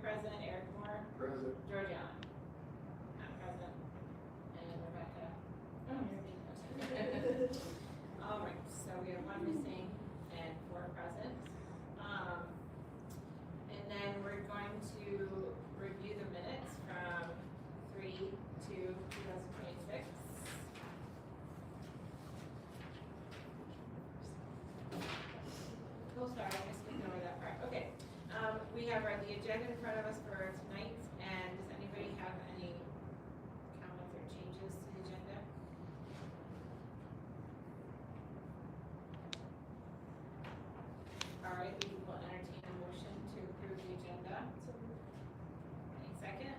present, Eric Moore, Present. George Allen, not present, and Rebecca. Oh, you're being present. All right, so we have one missing and 4 present. And then we're going to review the minutes from 3/2/2026. Oh, sorry, I just skipped over that part. Okay, we have the agenda in front of us for tonight, and does anybody have any comments or changes to the agenda? All right, we will entertain a motion to approve the agenda. Any second?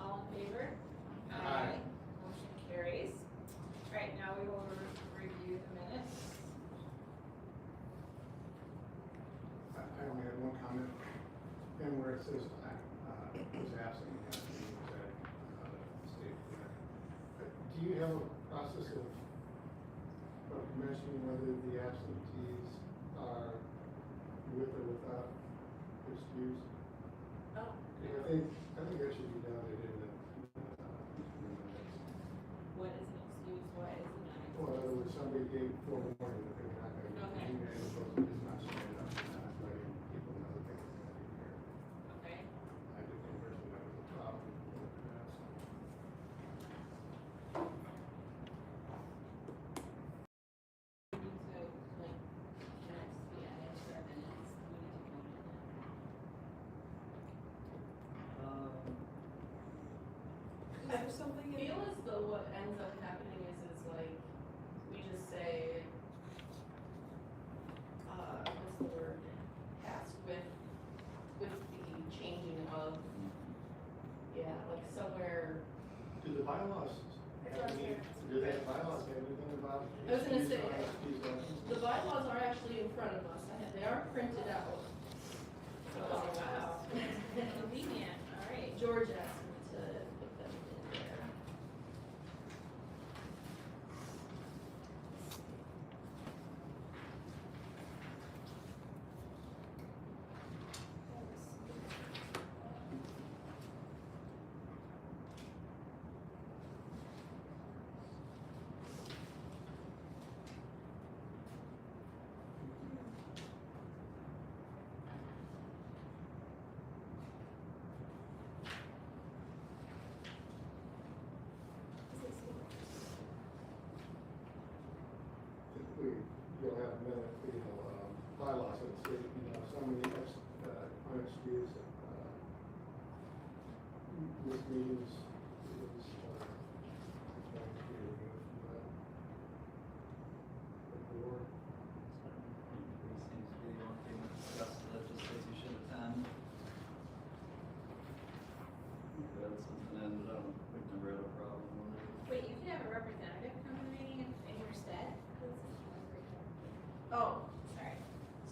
All in favor? Aye. Motion carries. All right, now we will review the minutes. I only had one comment, and where it says I was absent, you have to use that state for that. But do you have a process of mentioning whether the absentees are with or without excuse? Oh. I think that should be noted in the minutes. What is an excuse? Why is it not? Well, in other words, somebody gave forewarning that they're not going to Okay. be here, and supposed to just not showing up, and not letting people know that they're going to be here. Okay. I did the impression that was a problem in the past. We need to, like, minutes be added to our minutes. We need to vote on Is there something I feel as though what ends up happening is like, we just say, what's the word, tasked with the changing of, yeah, like somewhere. Do the bylaws have any, do they have bylaws have anything about? I was gonna say, excused absences? the bylaws are actually in front of us, they are printed out. it. Oh, wow. Convenient, all right. George asked me to put them in there. Typically, you'll have minute, bylaws that say, so many unexcused, missed meetings is, going to be removed from that. The board. Seems to be the only thing that's discussed that just says you should attend. That's something that ended up, we've never had a problem with it. Wait, you can have a representative come to the meeting in your stead? Oh, Sorry.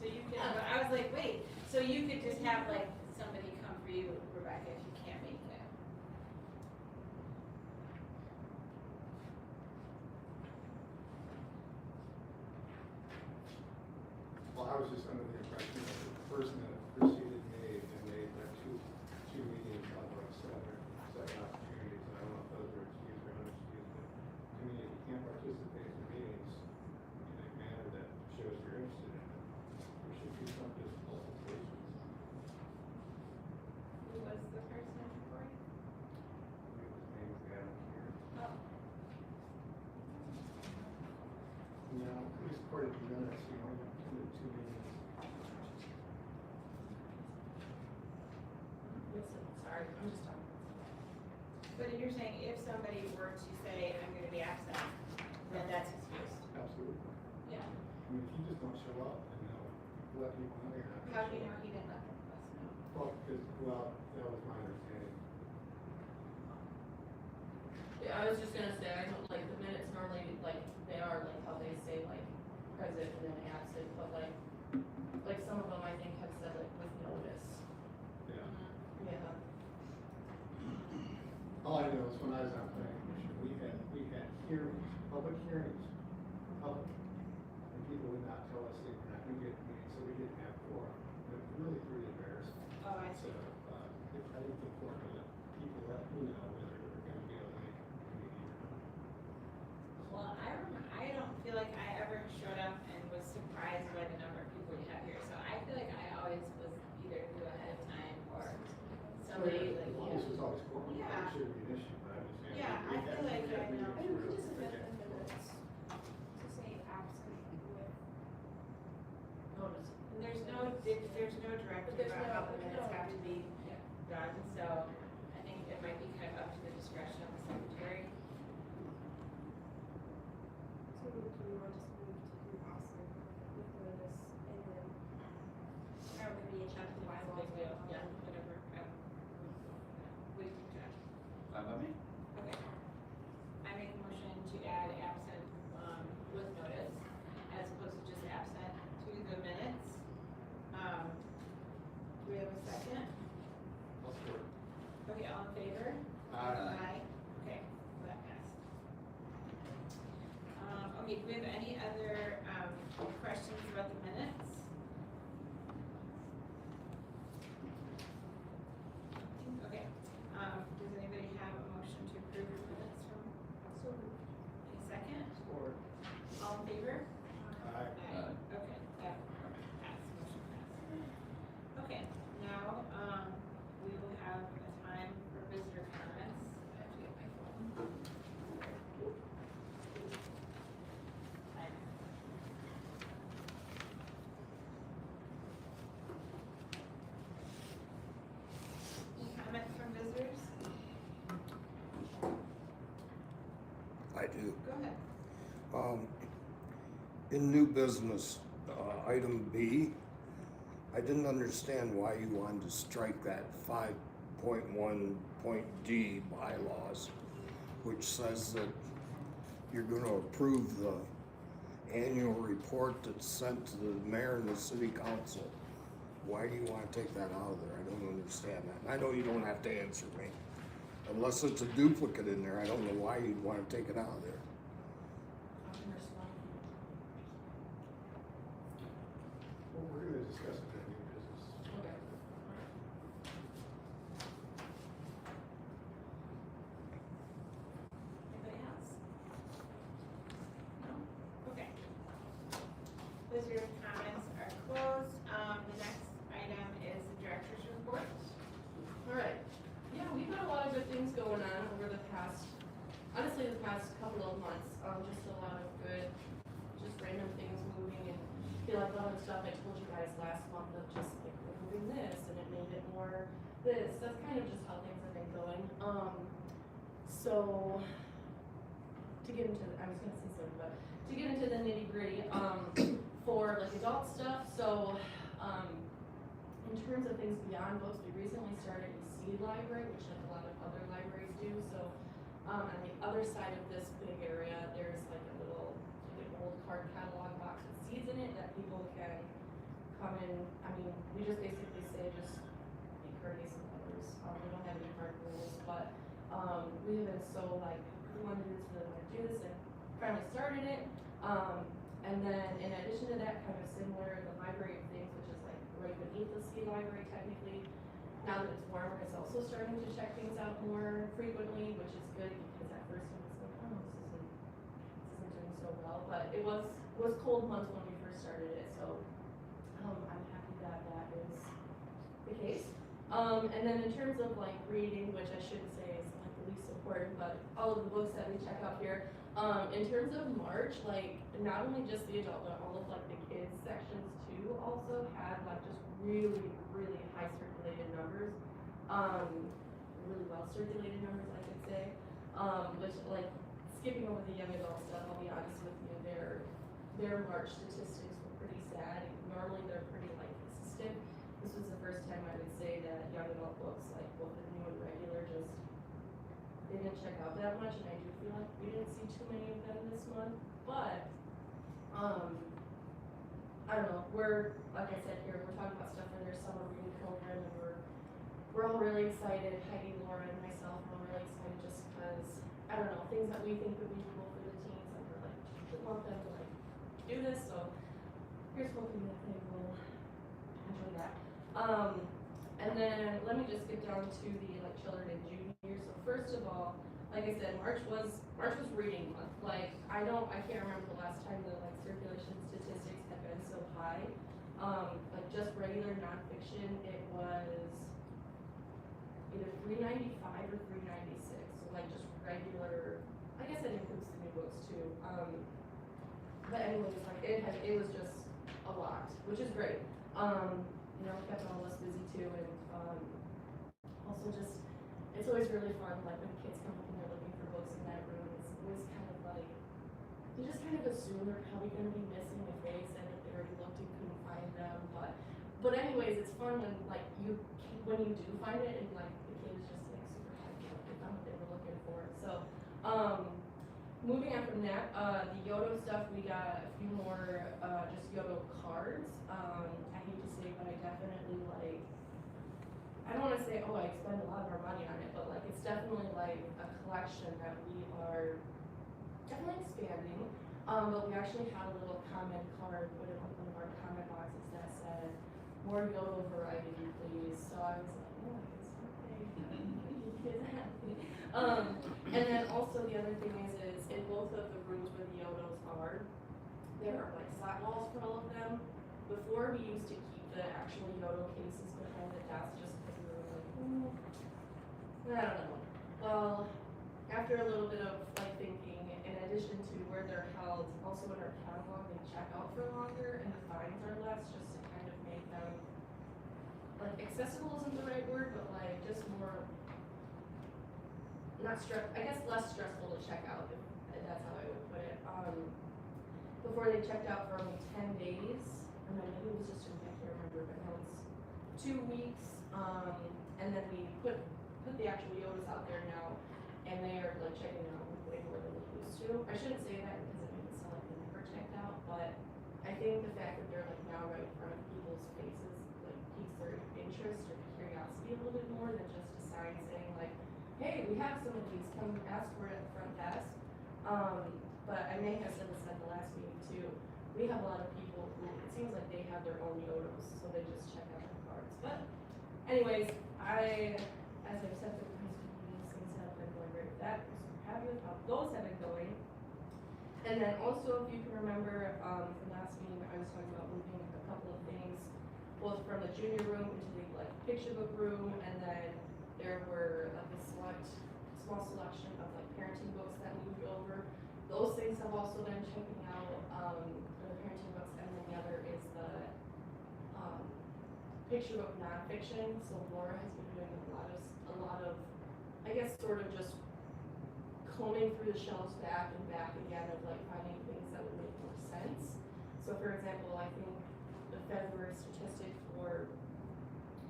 So you could, but I was like, wait, so you could just have like somebody come for you, Rebecca, if you can't make it? Well, I was just under the impression that the person that preceded me had made like two meetings on like seven opportunities. I don't know if those were excused or unexcused, but to me, if you can't participate in meetings in a manner that shows you're interested in it, there should be some disqualifications. Who was the person for you? His name was Adam here. Oh. No, at least according to the minutes, you only attended 2 meetings. listen, sorry, I'm just talking. But you're saying if somebody were to say, I'm gonna be absent, then that's excused? Absolutely. Yeah. I mean, if you just don't show up and let people know you're not. How do you know he didn't let us know? Well, because, that was my understanding. Yeah, I was just gonna say, I don't, like, the minutes normally, like, they are like how they say, like, present and then absent, but like some of them I think have said like with notice. Yeah. Yeah. All I know is when I was on planning commission, we had hearings, public hearings, public, and people would not tell us they were not gonna get meetings, so we didn't have quorum. But really pretty embarrassing. Oh, I So, see. I think the point that people let me know whether they're gonna be able to make a meeting or not. Well, I don't feel like I ever showed up and was surprised by the number of people you have here, so I feel like I always was either due ahead of time or somebody like, As long as it's always quorum, Yeah. it shouldn't be an issue, but I'm just saying. Yeah, I feel like I know. I mean, we could just amend the minutes to say absent with. Notice. And there's no directive But there's about how the no- minutes no. have to be Yeah. done, so I think it might be kind of up to the discretion of the secretary. So do we want to just move to do absent with notice and then are we gonna be a check to It's a bylaws? big deal, yeah, whatever. We can check. Fine by me. Okay. I make a motion to add absent, with notice, as opposed to just absent to the minutes. Do we have a second? I'll support. Okay, all in favor? Aye. Okay, that passed. Okay, do we have any other, questions about the minutes? Okay, does anybody have a motion to approve the minutes from, So any second? Support. All in favor? Aye. Aye. Okay, that passed, motion passed. Okay, now, we will have a time for visitor comments. I have to get my phone. Any comments from visitors? I do. Go ahead. In new business, item B, I didn't understand why you wanted to strike that 5.1.d bylaws, which says that you're gonna approve the annual report that's sent to the mayor and the city council. Why do you wanna take that out of there? I don't understand that. And I know you don't have to answer me. Unless it's a duplicate in there, I don't know why you'd wanna take it out of there. I can respond. Well, we're gonna discuss it in new business. Okay. Anybody else? No? Okay. Visitor comments are closed. The next item is the director's report. Alright, yeah, we've got a lot of good things going on over the past, honestly, the past couple of months, just a lot of good, just random things moving and feel like a lot of stuff I told you guys last month of just like removing this and it made it more this, that's kind of just how things have been going. So, to get into, I was gonna say something, but to get into the nitty gritty, for like adult stuff, so, in terms of things beyond books, we recently started a seed library, which like a lot of other libraries do, so, on the other side of this big area, there's like a little, like old card catalog box with seeds in it that people can come in, I mean, we just basically say just be courteous and others, we don't have any hard rules, but, we have been so like, we wanted to really wanna do this and finally started it, and then in addition to that, kind of similar, the library of things, which is like right beneath the ski library technically. Now that it's warmer, it's also starting to check things out more frequently, which is good because at first it was like, oh, this isn't doing so well. But it was cold months when we first started it, so I'm happy that that is the case. And then in terms of like reading, which I shouldn't say is like the least important, but all of the books that we check out here, in terms of March, like not only just the adult, but all of like the kids sections too also had like just really, really high circulated numbers. Really well circulated numbers, I could say. Which like skipping over the young adult stuff, I'll be honest with you, their March statistics were pretty sad. Normally they're pretty like consistent. This was the first time I would say that young adult books, like both the new and regular, just they didn't check out that much, and I do feel like we didn't see too many of them this month. But I don't know. We're like I said here, we're talking about stuff for their summer reading program, and we're all really excited. Heidi, Laura, and myself are all really excited just because I don't know things that we think would be cool for the teens, and we're like we want them to like do this. So here's hoping that they will enjoy that. And then let me just get down to the like children and juniors. So first of all, like I said, March was reading month. Like I can't remember the last time the like circulation statistics have been so high. Like just regular nonfiction, it was either 395 or 396. So like just regular. I guess it includes the new books too. But anyways, like it was just a lot, which is great. You know, kept all of us busy too, and also just it's always really fun. Like when kids come up and they're looking for books in that room, it's always kind of like you just kind of assume they're probably going to be missing if they said that they already looked and couldn't find them. But anyways, it's fun when like when you do find it and like the kid is just like super happy that they found what they were looking for. So. Moving on from that, the Yodo stuff, we got a few more just Yodo cards. I hate to say, but I definitely like, I don't want to say, oh, I spend a lot of our money on it, but like it's definitely like a collection that we are definitely expanding. But we actually had a little comment card put in one of our comment boxes that said, more Yodo variety, please. So I was like, oh, it's okay. Kids happy. And then also the other thing is in both of the rooms where the Yodos are, there are like slot walls for all of them. Before we used to keep the actual Yodo cases behind the desk just because we were like, I don't know. Well, after a little bit of like thinking, in addition to where they're held, also in our catalog they check out for longer and the fines are less, just to kind of make them like accessible isn't the right word, but like just more not I guess less stressful to check out, if that's how I would put it. Before they checked out for only 10 days, or no, maybe it was just I can't remember, but now it's 2 weeks. And then we put the actual Yodas out there now, and they are like checking out way more than we used to. I shouldn't say that because it makes it sound like they never checked out, but I think the fact that they're like now right in front of people's faces like piques their interest or curiosity a little bit more than just a sign saying like, hey, we have some of these, come ask for it at the front desk. But I may have said this at the last meeting too. We have a lot of people who, it seems like they have their own Yodos, so they just check out the cards. But anyways, as I've said, the past few meetings, things have been going great with that. I'm super happy with how those have been going. And then also, if you can remember, from last meeting, I was talking about moving a couple of things, both from the junior room into the like picture book room, and then there were like a small selection of like parenting books that moved over. Those things have also been checking out for the parenting books, and then the other is the picture book nonfiction. So Laura has been doing a lot of, I guess, sort of just combing through the shelves back and back again of like finding things that would make more sense. So for example, I think the February statistic for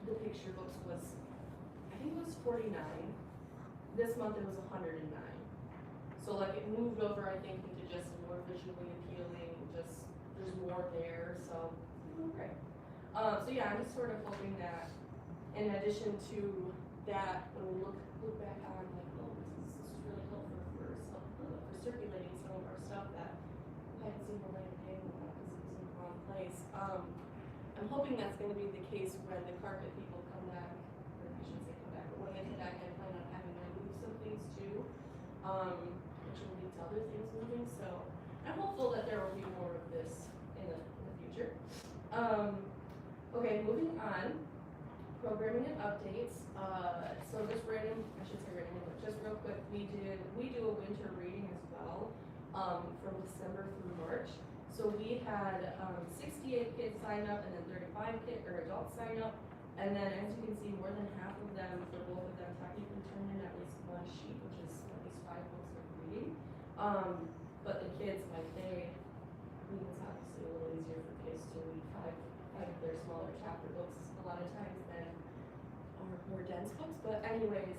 the picture books was, I think it was 49. This month it was 109. So like it moved over, I think, into just more visually appealing, just there's more there, so great. So yeah, I'm just sort of hoping that in addition to that, when we look back on like, oh, this is really helpful for circulating some of our stuff that I haven't seen the light of day because it was in the wrong place. I'm hoping that's going to be the case when the carpet people come back, or I shouldn't say come back, but when they come back, I plan on having them move some things too, which will lead to other things moving. So I'm hopeful that there will be more of this in the future. Okay, moving on. Programming and updates. So just random, I should say random, but just real quick, we do a winter reading as well, from December through March. So we had 68 kids sign up and then 35 adults sign up. And then as you can see, more than half of them, for both of them, technically turned in at least one sheet, which is at least 5 books of reading. But the kids, like reading is obviously a little easier for kids to read 5 of their smaller chapter books a lot of times than more dense books. But anyways,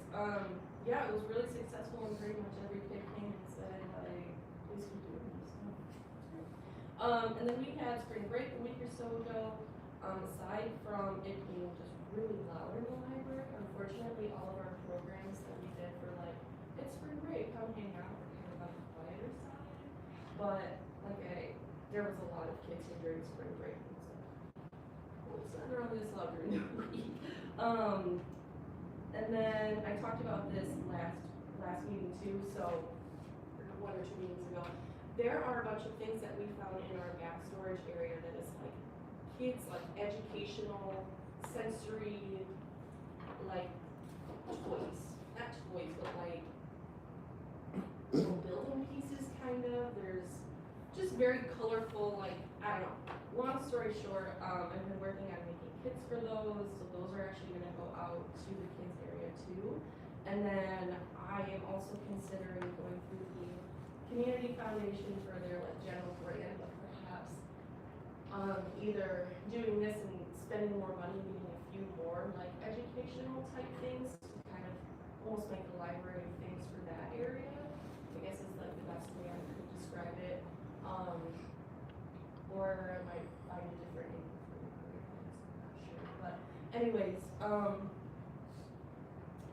yeah, it was really successful and pretty much every kid came and said, like, please keep doing this. And then we had spring break a week or so ago. Aside from it being just really loud in the library, unfortunately all of our programs that we did for like, it's spring break, come hang out, were kind of on the quieter side. But like there was a lot of kids here during spring break. And so, nothing wrong with this loud during the week. And then I talked about this last meeting too, so, or 1 or 2 meetings ago. There are a bunch of things that we found in our back storage area that is like kids, like educational, sensory, like toys, not toys, but like little building pieces kind of. There's just very colorful, like, I don't know. Long story short, I've been working on making kits for those, so those are actually gonna go out to the kids area too. And then I am also considering going through the community foundation for their like general grant, but perhaps either doing this and spending more money, getting a few more like educational type things to kind of almost make a library of things for that area, I guess is like the best way I could describe it. Or I might find a different name for the grant, I'm not sure. But anyways,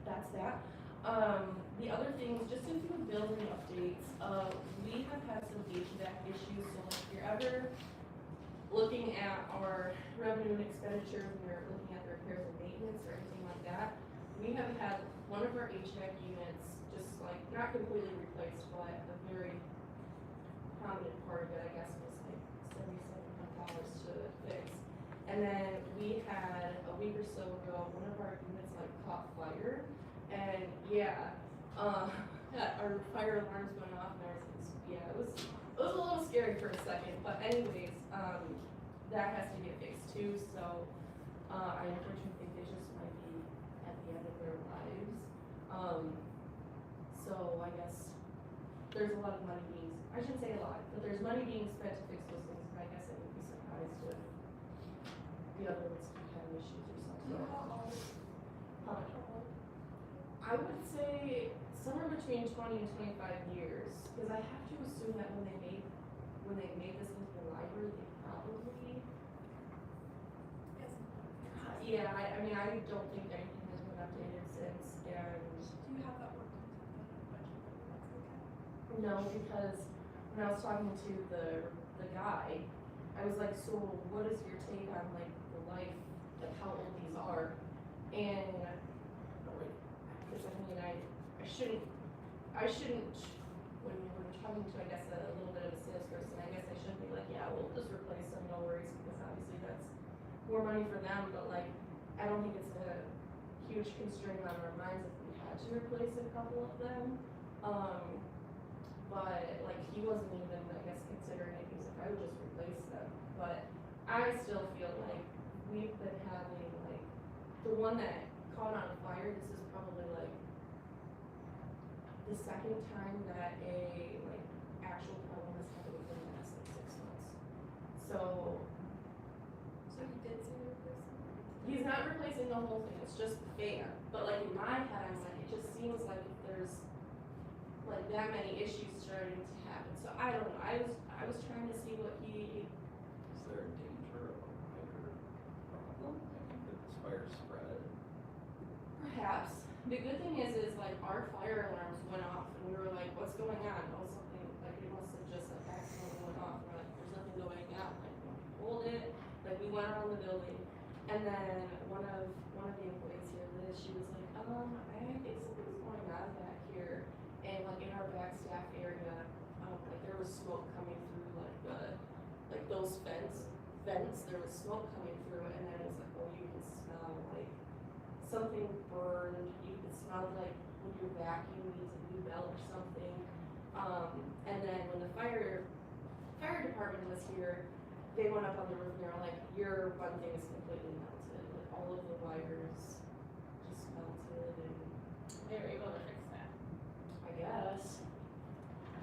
that's that. The other things, just a few building updates. We have had some HVAC issues, so if you're ever looking at our revenue and expenditures and you're looking at the repairs and maintenance or anything like that, we have had one of our HVAC units just like, not completely replaced, but a very prominent part of it, I guess, was like $7,700 to fix. And then we had a week or so ago, one of our units like caught fire, and yeah, our fire alarms went off and everything. Yeah, it was a little scary for a second, but anyways, that has to get fixed too. So I unfortunately think they just might be at the end of their lives. So I guess there's a lot of money being, I shouldn't say a lot, but there's money being spent to fix those things, and I guess I would be surprised if the other ones could have issues or something. I would say somewhere between 20 and 25 years, because I have to assume that when they made this into the library, they probably, yeah, I mean, I don't think anything has been updated since, and Do you have that work on budget? That's okay. no, because when I was talking to the guy, I was like, so what is your take on like the life, like how old these are? And like, because I mean, I shouldn't, when we're talking to, I guess, a little bit of a salesperson, I guess I shouldn't be like, yeah, we'll just replace them, no worries, because obviously that's more money for them, but like, I don't think it's a huge constraint on our minds if we had to replace a couple of them. But like, he wasn't even, I guess, considering it, he was like, I would just replace them, but I still feel like we've been having like, the one that caught on fire, this is probably like the second time that a like actual problem has happened within the last like 6 months. So So you did say you replaced them? he's not replacing the whole thing, it's just the fan. But like in my head, I'm like, it just seems like if there's like that many issues starting to happen. So I don't know, I was trying to see what he, Is there a danger of a wider problem? I mean, could this fire spread? perhaps. The good thing is like our fire alarms went off and we were like, what's going on? Oh, something, like it must have just like accidentally went off. We're like, there's nothing going on. Like we pulled it, like we went around the building. And then one of the employees here, Liz, she was like, I think something's going on back here. And like in our back staff area, like there was smoke coming through like those vents, there was smoke coming through, and then it was like, oh, you can smell like something burned, you can smell like when your vacuum needs a new belt or something. And then when the fire department was here, they went up on the roof and they were like, your one thing is completely melted, like all of the wires just melted, and They were able to fix that. I guess.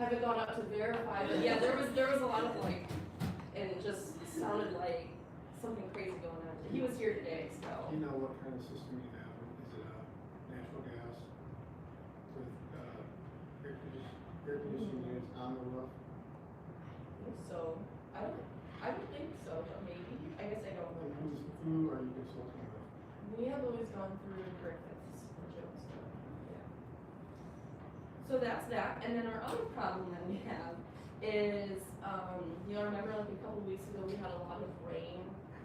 Haven't gone up to verify, but yeah, there was a lot of like, and it just sounded like something crazy going on. He was here today, so. Do you know what kind of system you have? Is it natural gas with air conditioning units on the roof? So, I don't think so, but maybe, I guess I don't Like, know. who are you consulting with? We have always gone through Griffiths and Jones, so, yeah. So that's that, and then our other problem that we have is, you know, remember like a couple weeks ago, we had a lot of rain,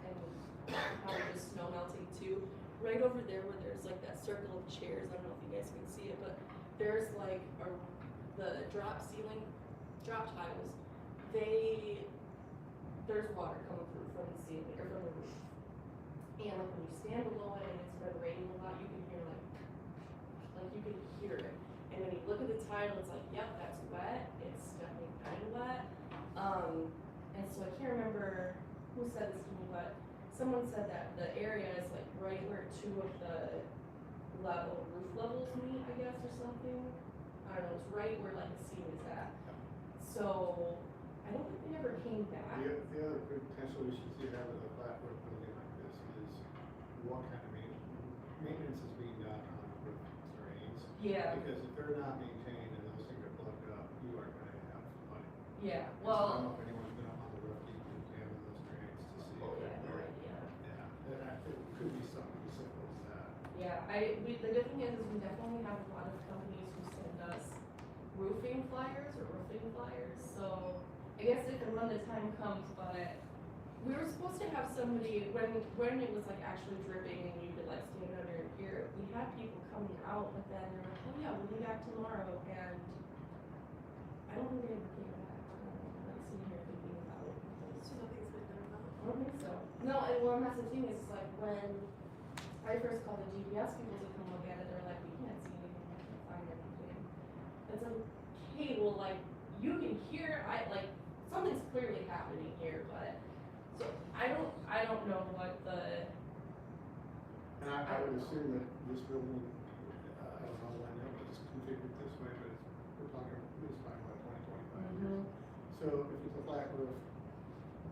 and probably just snow melting too. Right over there where there's like that circle of chairs, I don't know if you guys can see it, but there's like the drop ceiling, drop tiles, there's water coming through from the ceiling, or from the roof. And like when you stand below it and it's been raining a lot, you can hear you can hear it. And when you look at the tile, it's like, yep, that's wet, it's definitely kind of wet. And so I can't remember who said this to me, but someone said that the area is like right where two of the roof levels meet, I guess, or something. I don't know, it's right where like the ceiling is at. So I don't think they ever came back. The other potential issues you have with a flat roof building like this is what kind of maintenance is being done on the roof drains. Yeah, Because if they're not maintained and those things are plugged up, you are gonna have money. yeah, I don't well, know if anyone's been up on the roof, you can examine those drains to see. oh if yeah, no they're- idea. Yeah, it could be something as simple as that. Yeah, the good thing is we definitely have a lot of companies who send us roofing flyers, so I guess if and when the time comes, but we were supposed to have somebody, when it was like actually dripping and you could like stand under and hear it, we had people coming out, but then they were like, oh yeah, we'll be back tomorrow, and I don't think they ever came back. I'm like sitting here thinking about it. So nothing's been done about it. I don't think so. No, and well, that's the thing, is like when I first called the GPS people to come look at it, they're like, we can't see anything, we can't find anything. It's like, okay, well, like, you can hear, something's clearly happening here, but, so, I don't know what the, And I would assume that this building, I don't know when it was configured this way, but we're talking this time, what, 20, 25 years? So if it's a flat roof,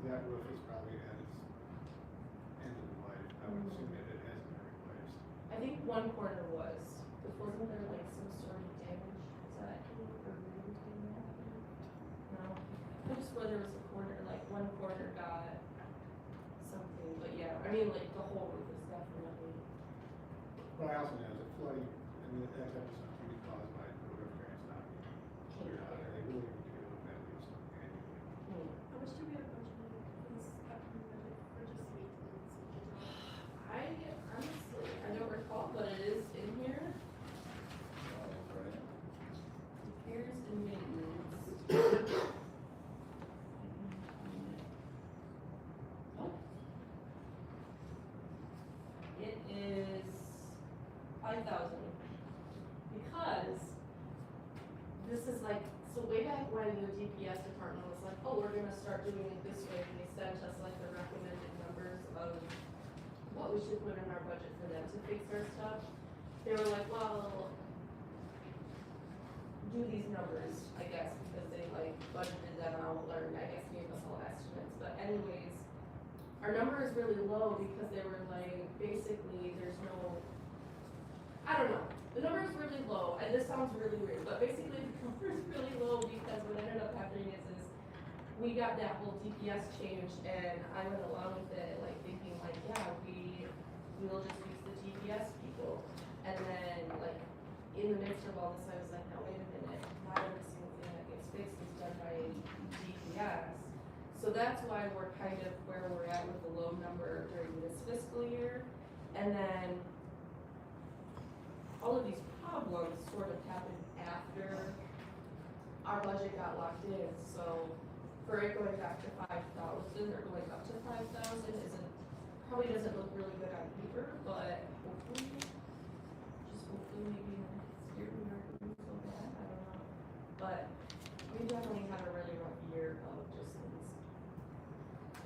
that roof is probably at its end of the life. I would assume that it hasn't been replaced. I think one corner was, wasn't there like some sort of damage, is that, or wound in that? No, I just where there was a corner, like one corner got something, but yeah, I mean, like the whole roof is definitely. But I also know that flooding, and that type of stuff can be caused by the roof drains not being cleared out, and they really need to be looked at least annually. How much do we have budgeted for this upcoming budget for just maintenance and general? I honestly, I don't recall, but it is in here. Right. Repairs and maintenance. Oh. It is 5,000. Because this is like, so way back when the DPS department was like, oh, we're gonna start doing it this way, and they sent us like the recommended numbers of what we should put in our budget for them to fix our stuff. They were like, well, do these numbers, I guess, because they like budgeted them out, or I guess gave us all estimates, but anyways, our number is really low because they were like, basically, there's no, I don't know, the number is really low, and this sounds really weird, but basically the number is really low because what ended up happening is we got that whole DPS changed, and I went along with it, like thinking like, yeah, we'll just use the DPS people, and then like, in the midst of all this, I was like, no, wait a minute, not every single thing that gets fixed is done by DPS. So that's why we're kind of where we're at with the low number during this fiscal year. And then all of these problems sort of happened after our budget got locked in. So for it going back to 5,000 or going up to 5,000 probably doesn't look really good on paper, but hopefully maybe next year we aren't doing so bad, I don't know. But we definitely had a really rough year of just things. So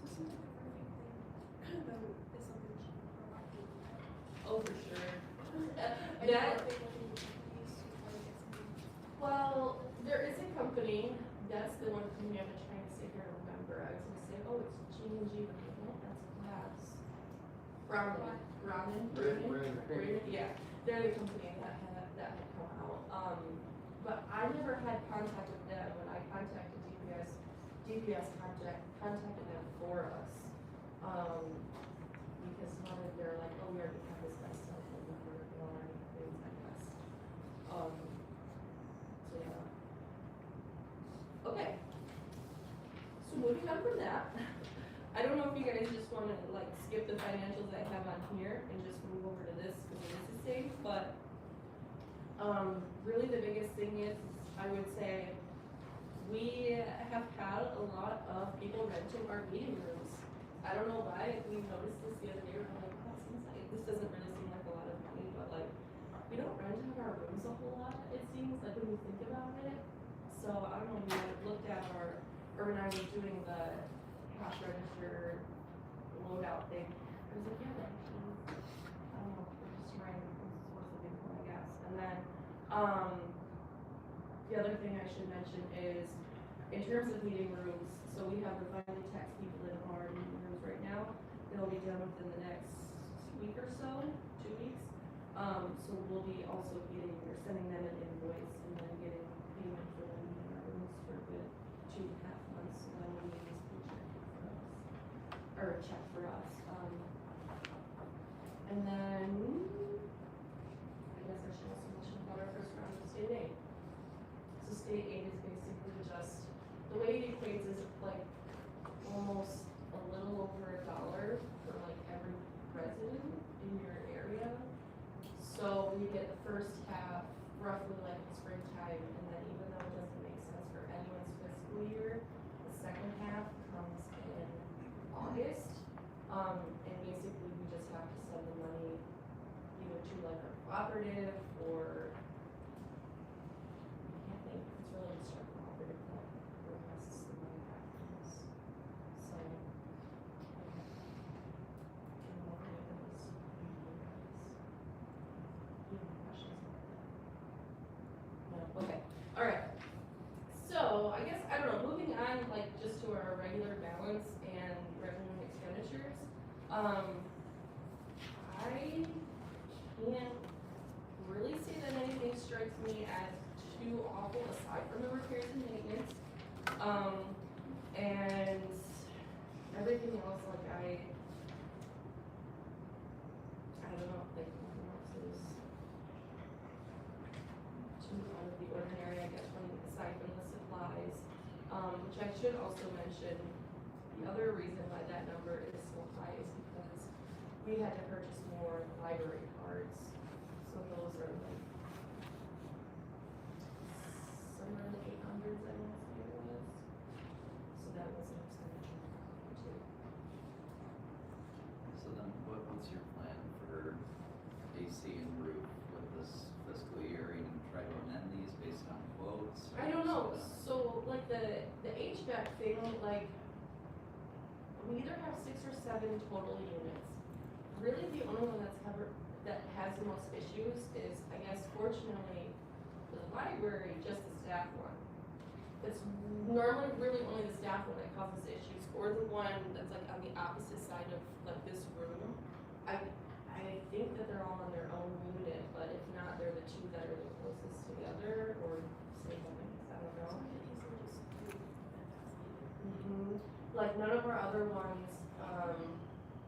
it seems like a roofing thing, though, is something we should be proactive about. Oh, for sure. Are you That, looking at companies to try to get some? well, there is a company, that's the one company I've been trying to sit here and remember. I was gonna say, oh, it's G&G, but no, that's Glass. Ramen, yeah, they're the company that had come out. But I never had contact with them when I contacted DPS contacted them for us. Because one of they're like, oh, we already have this guy's cell phone number, we already have things, I guess. So yeah. Okay, time for that. I don't know if you guys just wanna like skip the financials I have on here and just move over to this, cause it is the same, but really the biggest thing is, I would say, we have had a lot of people renting our meeting rooms. I don't know why, we noticed this the other day, we're like, that seems like, this doesn't really seem like a lot of money, but like, we don't rent out our rooms a whole lot, it seems, like when you think about it. So, I don't know, we had looked at our, or when I was doing the cash register loadout thing, I was like, yeah, I don't know, we're just trying, this is what's the big one, I guess. And then, the other thing I should mention is, in terms of meeting rooms, so we have the finally tax people in our meeting rooms right now. It'll be done within the next week or so, 2 weeks. So we'll be also getting, or sending them an invoice and then getting payment for them in our rooms for a good 2.5 months. So then we'll need this paycheck for us, or a check for us. And then, I guess I should also mention about our first round of state aid. So state aid is basically just, the way it equates is like almost a little over $1 for like every resident in your area. So we get the first half roughly like in springtime, and then even though it doesn't make sense for anyone's fiscal year, the second half comes in August. And basically we just have to send the money either to like our cooperative or I can't think, it's really just our cooperative that requests the money back from us. So, I don't know if any of those you have questions about that. No, okay, alright. So, I guess, I don't know, moving on, like, just to our regular balance and revenue and expenditures. I can't really say that anything strikes me as too awful aside from the repairs and maintenance. And everything else, like I don't know, like nothing else is too out of the ordinary, I guess, from aside from the supplies. Which I should also mention, the other reason why that number is so high is because we had to purchase more library cards. So those are like somewhere in the 800s, I want to say it was. So that was an expenditure too. So then what's your plan for AC and roof with this fiscal year? Are you gonna try to amend these based on quotes? or I don't know, just, so like the HVAC thing, like, we either have 6 or 7 total units. Really, the only one that has the most issues is, I guess, fortunately, the library, just the staff one. It's normally really only the staff one that causes issues, or the one that's like on the opposite side of like this room. I think that they're all on their own unit, but if not, they're the 2 that are the closest together, or same limits, I don't know. Like none of our other ones,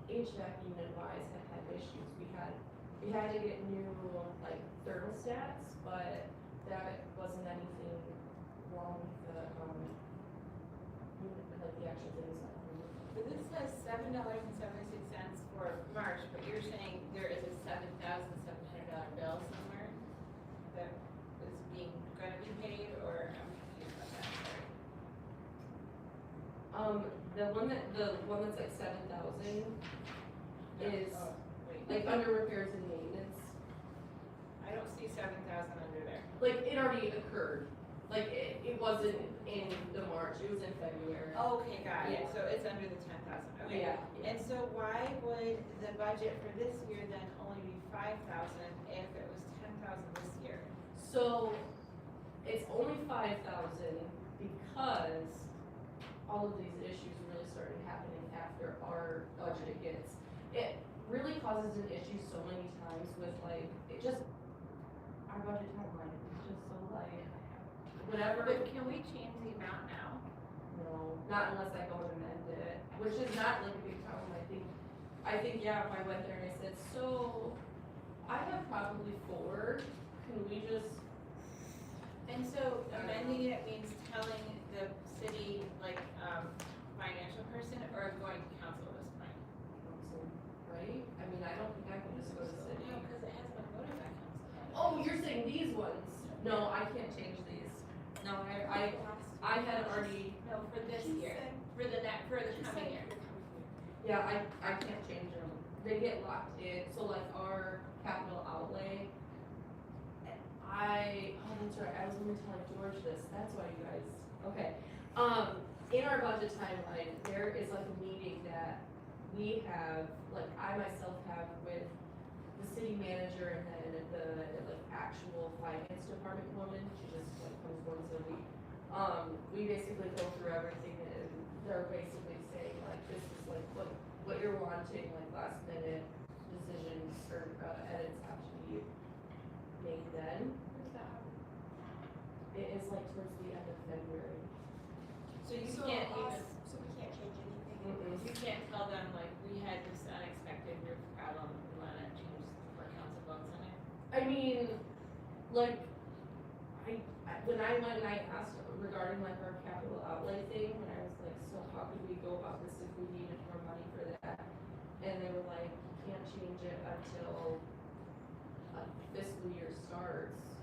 HVAC unit wise have had issues. We had to get new like thermostats, but that wasn't anything wrong with the unit, like the actual things that we were. So this says $7.76 for March, but you're saying there is a $7,700 bill somewhere that is gonna be paid, or I'm confused about that, sorry. The one that's like 7,000 is Oh, wait. like under repairs and maintenance. I don't see 7,000 under there. Like it already occurred. Like it wasn't in the March, it was in February. Okay, got it, Yeah. so it's under the 10,000, okay. Yeah. And so why would the budget for this year then only be 5,000 if it was 10,000 this year? So it's only 5,000 because all of these issues really started happening after our budget hits. It really causes an issue so many times with like, it just, our budget timeline is just so like, whatever. But can we change the amount now? No, not unless I go and amend it, which is not like a big problem, I think, yeah, if I went there and I said, so, I have probably 4, can we just, And so amending it means telling the city, like, finance these ones, no, I can't change these. No, I had already, No, for this She year, said- for the She said coming year. for the coming year. yeah, I can't change them. They get locked in, so like our capital outlay, that's right, I was gonna tell George this, that's why you guys, okay. In our budget timeline, there is like a meeting that we have, like I myself have with the city manager and then the like actual finance department woman, she just like comes once a week. We basically go through everything and they're basically saying like, this is like what you're wanting, like last minute decisions or edits have to be made then. Where's that happen? It is like towards the end of February. So you So can't us- even, So we can't change anything. Mm-mm. you can't tell them like, we had this unexpected roof problem, we wanna change our council votes on it. I mean, like, when I went and I asked regarding like our capital outlay thing, when I was like, so how could we go about this if we needed more money for that? And they were like, you can't change it until fiscal year starts.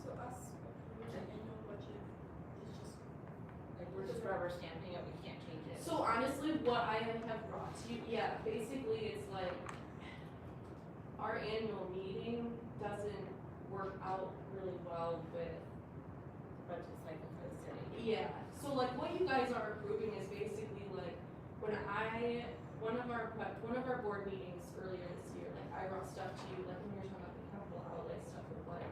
So us approving an annual budget is just, Like, we're just rubber stamping it, we can't change it. So honestly, what I have brought to you, yeah, basically it's like, our annual meeting doesn't work out really well with. Budget cycle for the city. Yeah, so like what you guys are approving is basically like, one of our board meetings earlier this year, like I brought stuff to you, like when we were talking about the capital outlay stuff with like,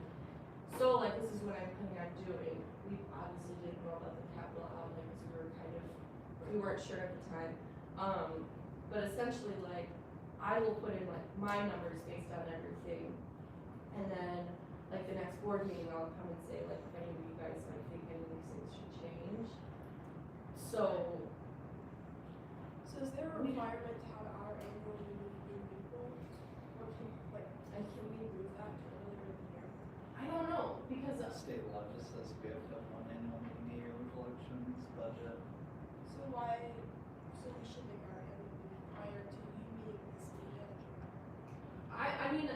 so like this is what I'm planning on doing. We obviously didn't know about the capital outlay because we weren't sure at the time. But essentially like, I will put in like my numbers based on everything. And then like the next board meeting, I'll come and say like, if any of you guys like think any of these things should change. So, so is there a requirement to have our annual meeting in April? Or can, like, and can we move that to earlier in the year? I don't know, because State law just says we have to have one annual meeting a year with elections, budget. So why, so we should make our annual meeting prior to you meeting with the city manager? I mean,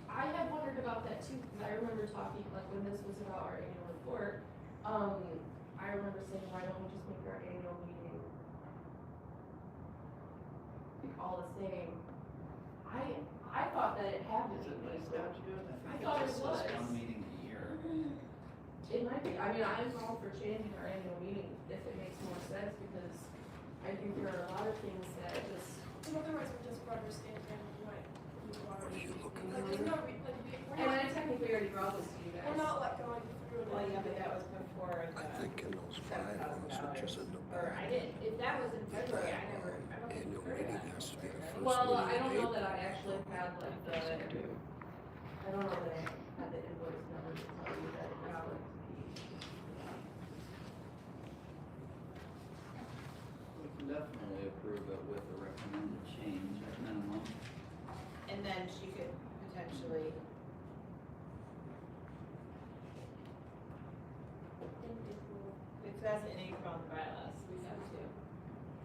I have wondered about that too, because I remember talking, like, when this was about our annual report, I remember saying, why don't we just make our annual meeting like, all the same? I thought that it had to Is be it by like, statute? I think thought it just says was. one meeting a year. it might be, I mean, I'm all for changing our annual meeting if it makes more sense, because I think there are a lot of things that just, In other words, we're just rubber stamping what you are. What are you looking Like, there's no we're and I not, technically already brought this to you guys. we're not like going through it. Well, yeah, but that was before I the think in those 5 ones, which is in the or I back, didn't, if that was in February, I don't think annual we heard meeting that. has to be the first Well, I meeting don't in know that April. I actually had like I don't know that I had the invoice number to tell you that it was going to be. We can definitely approve it with a recommended change at minimum. And then she could potentially, it says in April in the bylaws, we have to.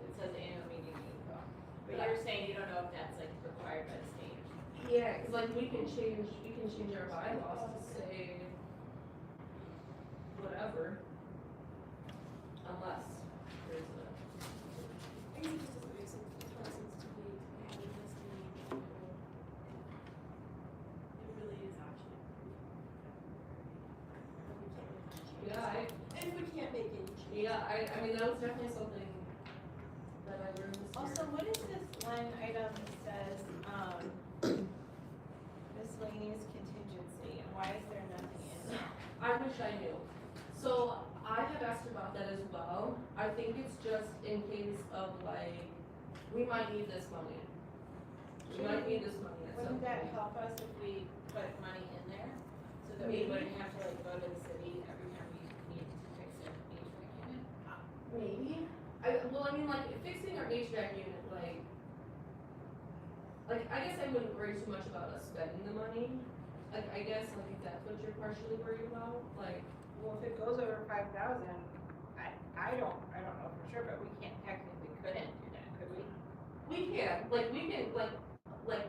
It says annual meeting in April. But you're saying you don't know if that's like required by the state. Yeah, cause like we can change our bylaws to say whatever. Unless there's a, I guess it just doesn't make sense, it's hard sense to be having this meeting in April. It really is actually. And we can't make any changes. I mean, that was definitely something that I learned this year. Also, what is this line item that says, miscellaneous contingency, and why is there nothing in there? I wish I knew. So I have asked about that as well. I think it's just in case of like, we might need this money. We might need this money at some Wouldn't that point. help us if we put money in there, so that we wouldn't have to like go to the city every time we need to fix an HVAC unit? Maybe. Well, I mean, like, fixing our HVAC unit, like, I guess I wouldn't worry too much about us spending the money. Like, I guess, like, if that's what you're partially worried about, like, Well, if it goes over 5,000, I don't know for sure, but we couldn't do that, could we? we can, like,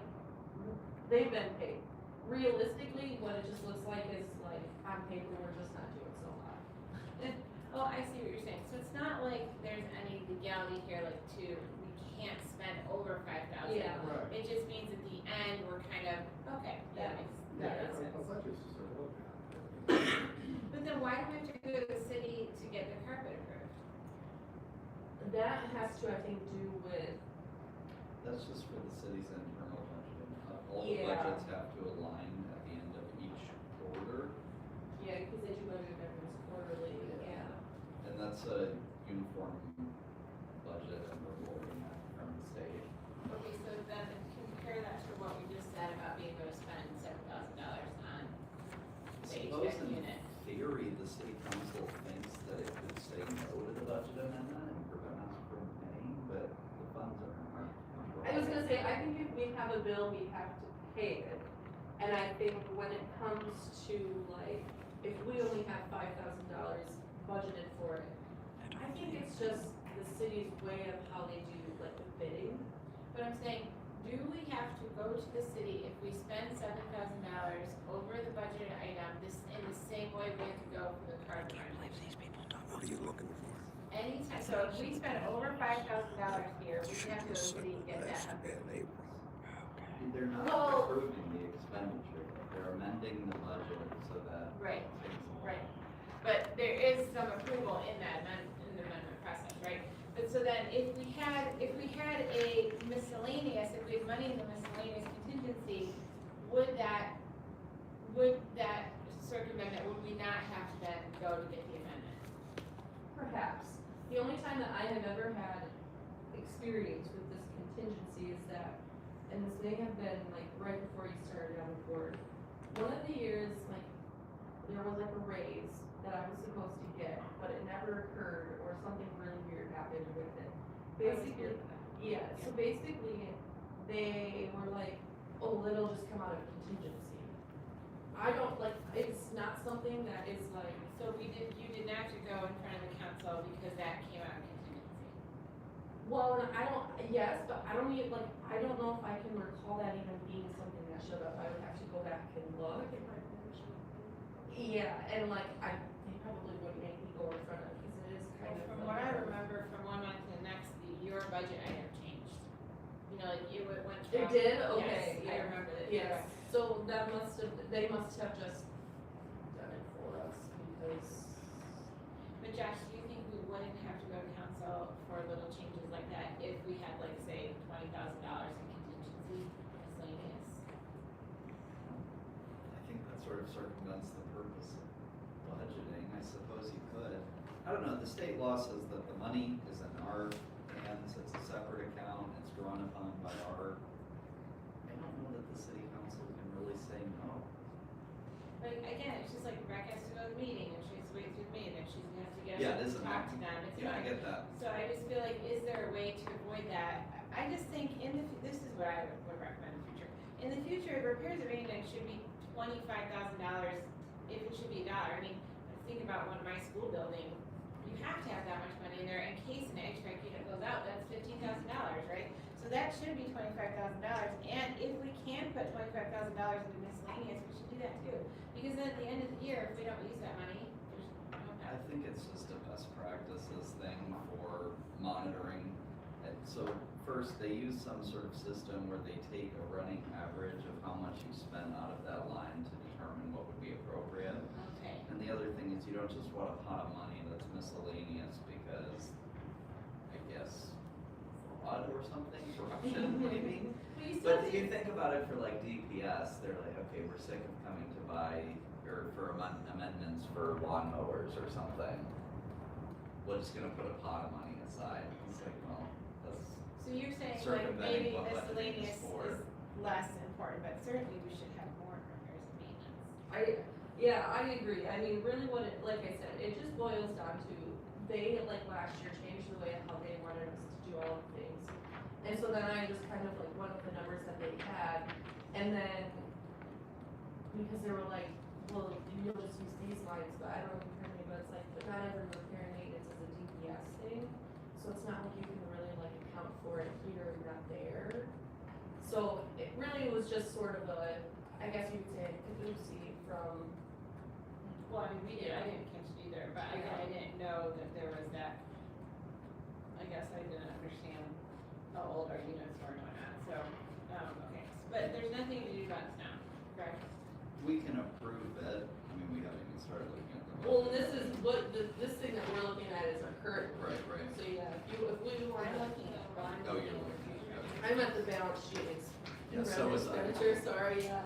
they've been paid. realistically, what it just looks like is like, on paper, we're just not doing so hot. Oh, I see what you're saying, so it's not like there's any legality here, like we can't spend over 5,000. Yeah. Right. It just means at the end, we're kind of, okay, Yeah. that makes Yeah, sense. a budget's just a roadmap. But then why do we have to go to the city to get the carpet approved? That has to, I think, do with, That's just for the city's internal budgeting. All the Yeah. budgets have to align at the end of each quarter, yeah, because they do budget amendments quarterly, yeah. and that's a uniform budget and reporting that from the state. Okay, so then compare that to what we just said about being able to spend $7,000 on the Suppose HVAC in unit. theory, the city council thinks that it could say no to the budget amendment and prevent us from paying, but the funds aren't. I was gonna say, I think if we have a bill, we have to pay it. And I think when it comes to like, if we only have $5,000 budgeted for it, I think it's just the city's way of how they do like the bidding. But I'm saying, do we have to go to the city if we spend $7,000 over the budgeted item, this, in the same way we have to go for the carpet? What are you looking for? Anytime, so if we spend over $5,000 here, we have to go to the city and get That's that. in April. They're not Well- approving the expenditure, they're amending the budget so that. Right, things align. right. But there is some approval in that in the amendment process, right? But so then, if we had a miscellaneous, if we had money in the miscellaneous contingency, would that circumvent it, would we not have to then go to get the amendment? Perhaps. The only time that I have ever had experience with this contingency is that, and this may have been like right before you started on the board, one of the years, like, there was like a raise that I was supposed to get, but it never occurred, or something really weird happened with it. Basically, yeah, so basically, they were like, oh, it'll just come out of contingency. I don't, like, it's not something that is like, So you did not have to go in front of the council because that came out of contingency. well, and I don't, yes, but I don't even, like, I don't know if I can recall that even being something that showed up. I would have to go back and look. Like it might have been shown. Yeah, and like, they probably wouldn't make me go in front of it, because it is kind of. From like- what I remember, from one month to the next, your budget item changed. You know, like you went from. It did? Okay, Yes, I yeah. remember that. Yes, so that must have, they must have just done it for us, because, But Josh, do you think we wouldn't have to go to council for little changes like that if we had like, say, $20,000 in contingency miscellaneous? I think that sort of circumvents the purpose of budgeting, I suppose you could. I don't know, the state law says that the money is in our hands, it's a separate account, it's drawn upon by our, I don't know that the city council can really say no. But again, it's just like Rebecca has to go to the meeting and she has to wait through me and then she's gonna have to get Yeah, up it and is talk to annoying. them. It's Yeah, I annoying. get that. So I just feel like, is there a way to avoid that? I just think this is what I would recommend in the future. In the future, repairs and maintenance should be $25,000, if it should be $1. I mean, think about one of my school building, you have to have that much money in there in case an HVAC unit goes out, that's $15,000, right? So that should be $25,000, and if we can put $25,000 into miscellaneous, we should do that too. Because then at the end of the year, if we don't use that money, there's I think it's just a best practices thing for monitoring. And so first, they use some sort of system where they take a running average of how much you spend out of that line to determine what would be appropriate. Okay. And the other thing is you don't just want a pot of money that's miscellaneous because, I guess, fraud or something, corruption maybe. But you still But you think about it for like DPS, they're like, okay, we're sick of coming to buy, or for amendments for lawnmowers or something. We're just gonna put a pot of money aside. It's like, well, that's, So you're saying like circumventing maybe what budgeting miscellaneous is for. is less important, but certainly we should have more repairs and maintenance. Yeah, I agree. I mean, really what it, like I said, it just boils down to, they, like last year, changed the way how they wanted us to do all of things. And so then I just kind of like went with the numbers that they had, and then, because they were like, well, you'll just use these lines, but I don't know if you but it's like, but not every repair and maintenance is a DPS thing. So it's not like you can really like account for it here and not there. So it really was just sort of a, I I guess you could say a caducee from, Well, I mean, we did, I didn't catch it either, but I didn't know that there was that, I guess I didn't understand how old our units were and whatnot, so, okay. But there's nothing to do about this now, correct? We can approve it, I mean, we haven't even started looking at the budget. well, this is what, this thing that we're looking at is our current. Right, right. So yeah, if we were I'm to, looking at, well, I'm Oh, looking you're at looking at it. I'm at the balance sheet, it's Yeah, so revenue is I. expenditure, sorry, yeah.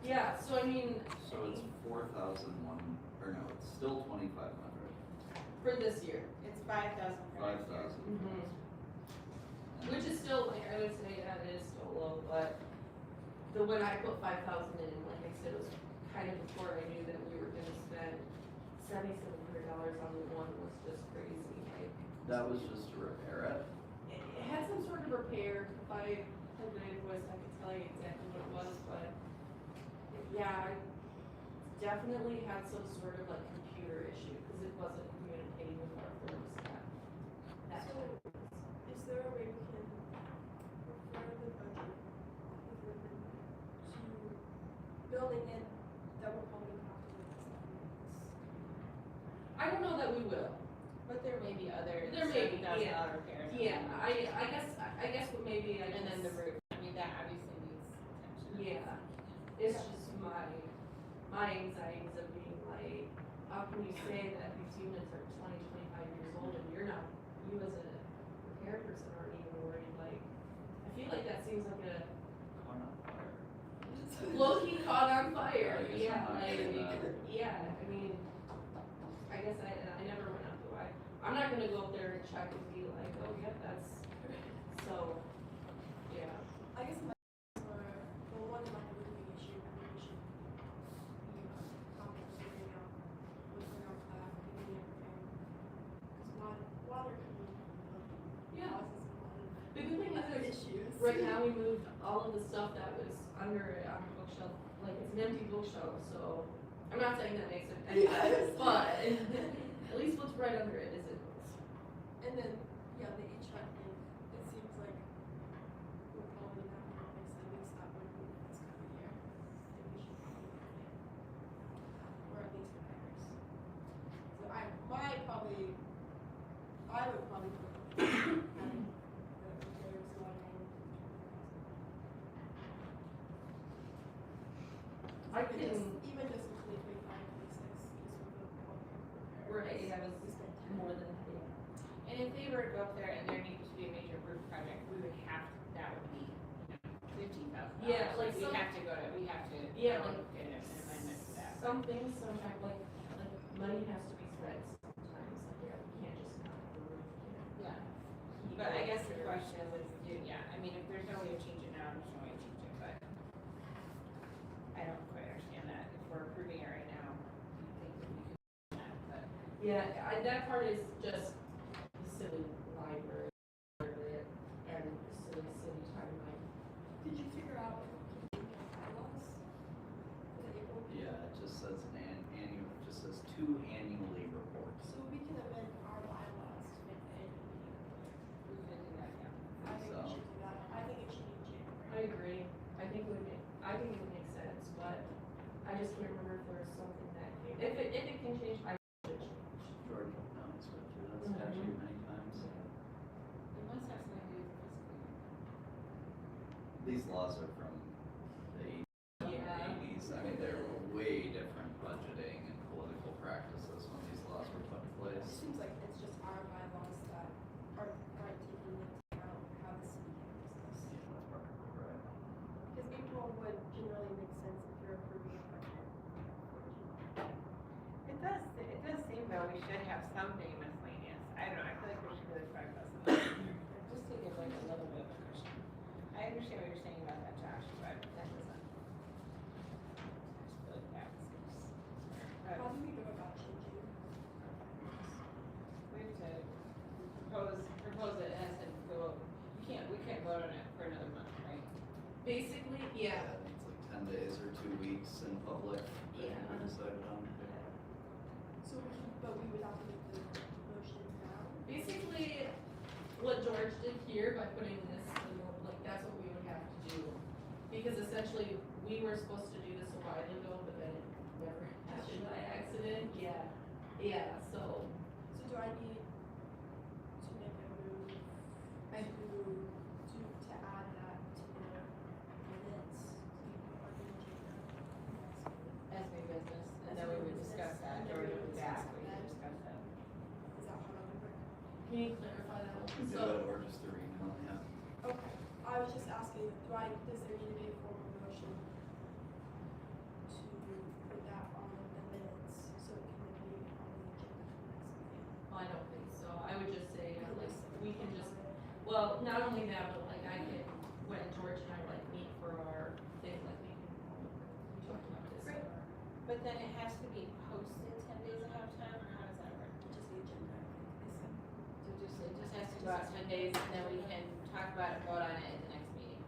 Yeah, so I mean, So it's 4,001, or no, it's still 2,500. for this year. It's 5,000 for next year. 5,000. Mhm. Which is still, like, I would say that is still low, but when I put 5,000 in, like I said, it was kind of before I knew that we were gonna spend $7,700 on the one was just crazy, like. That was just to repair it? It had some sort of repair, if I had the invoice, I could tell you exactly what it was, but yeah, it definitely had some sort of like computer issue, cause it wasn't communicating with our thermostat. That's So, what it was. is there a way we can refer the budget equipment to building in that we're probably gonna have to do this? I don't know that we will. But there may be other There may be, $7,000 yeah. repairs. Yeah, I guess what maybe I And then the just- roof, I mean, that obviously needs attention. Yeah, it's just my anxieties of being like, how can you say that these units are 20, 25 years old and you're not, you as a repair person aren't even worried, like, I feel like that seems like a Caught on fire. low-key caught on fire, I guess yeah, I'm not like, getting that. yeah, I mean, I guess I never went up to I'm not gonna go up there and check and be like, oh, yep, that's, so, yeah. I guess my for the one like the roofing issue, I think we should be confident figuring out what's going on with that, and getting it repaired. Cause water can Yeah. causes a lot of The good thing other is, issues. right now, we moved all of the stuff that was under it on the bookshelf, like, it's an empty bookshelf, so, I'm not saying that makes it any better, Yes. but, at least what's right under it is it. And then, yeah, the HVAC thing, it seems like we're probably not gonna fix at least that one roof this coming year. And we should probably get it. Or at least repairs. So I would probably put having the repairs going in. I can, Even just in 2025, 26, just with the one repair. right, I was We spent more than, And if they were to go up there and there needed to be a major roof project, we would have, that would be, $15,000. Yeah, like we some- have to go to, we have to. Yeah, like- Get an amendment to that. some things, sometimes, like, money has to be spent sometimes, like, yeah, we can't just not have the roof, Yeah, but I guess the question is, yeah, I mean, if there's no way to change it now, there's no way to change it, but I don't quite understand that, if we're approving it right now, I think that we could do that, but. Yeah, that part is just the silly library part of it and the silly city timeline. Did you figure out what the bylaws for the April? Yeah, it just says annual, it just says 2 annually reports. So we can amend our bylaws to make the annual meeting earlier. We could do that, yeah. I think So- we should do that. I think it should be in January. I agree. I think it would make sense, but I just can't remember if there was something that came, if it can change, I should change. George Jones went through that Mhm. statute many times. It must have something to do with fiscal year. These laws are from the Yeah. 80s. I mean, they're way different budgeting and political practices when these laws were put in It place. seems like it's just our bylaws that aren't taking into account how the city handles this. Yeah, that's probably right. Because April would generally make sense if you're approving a budget. It does seem though we should have something miscellaneous. I don't know, I feel like we should really talk about something. Just to give like a little bit of a cushion. I understand what you're saying about that, Josh, but that doesn't. I just feel like that seems. How do we go about changing? We have to propose it and then go, we can't vote on it for another month, right? Basically, yeah. It needs like 10 days or 2 weeks in public. that Yeah. we decided on. So but we would have to make the motion now. Basically, what George did here by putting this, like, that's what we would have to do because essentially, we were supposed to do this a while ago, but then it never happened by accident, yeah, so. So do I need to make a move to add that to the minutes? Or do we take that? As new business, and then we would discuss that, or we would back, we would discuss that. Is that how that would work? Can you clarify that one? Do So, it or just a email, yeah. Okay, I was just asking, does there need to be a formal motion to put that on the minutes so it can be on the agenda for the next meeting? I don't think so, I would just say, like, we can just, well, not only that, but like, I can, when George and I like meet for our thing, like, we talked about this. Great. But then it has to be posted 10 days ahead of time, or how does that work? Just the agenda, I think, is So it just has to go out 10 days, and then we can talk about it, vote on it at the next meeting.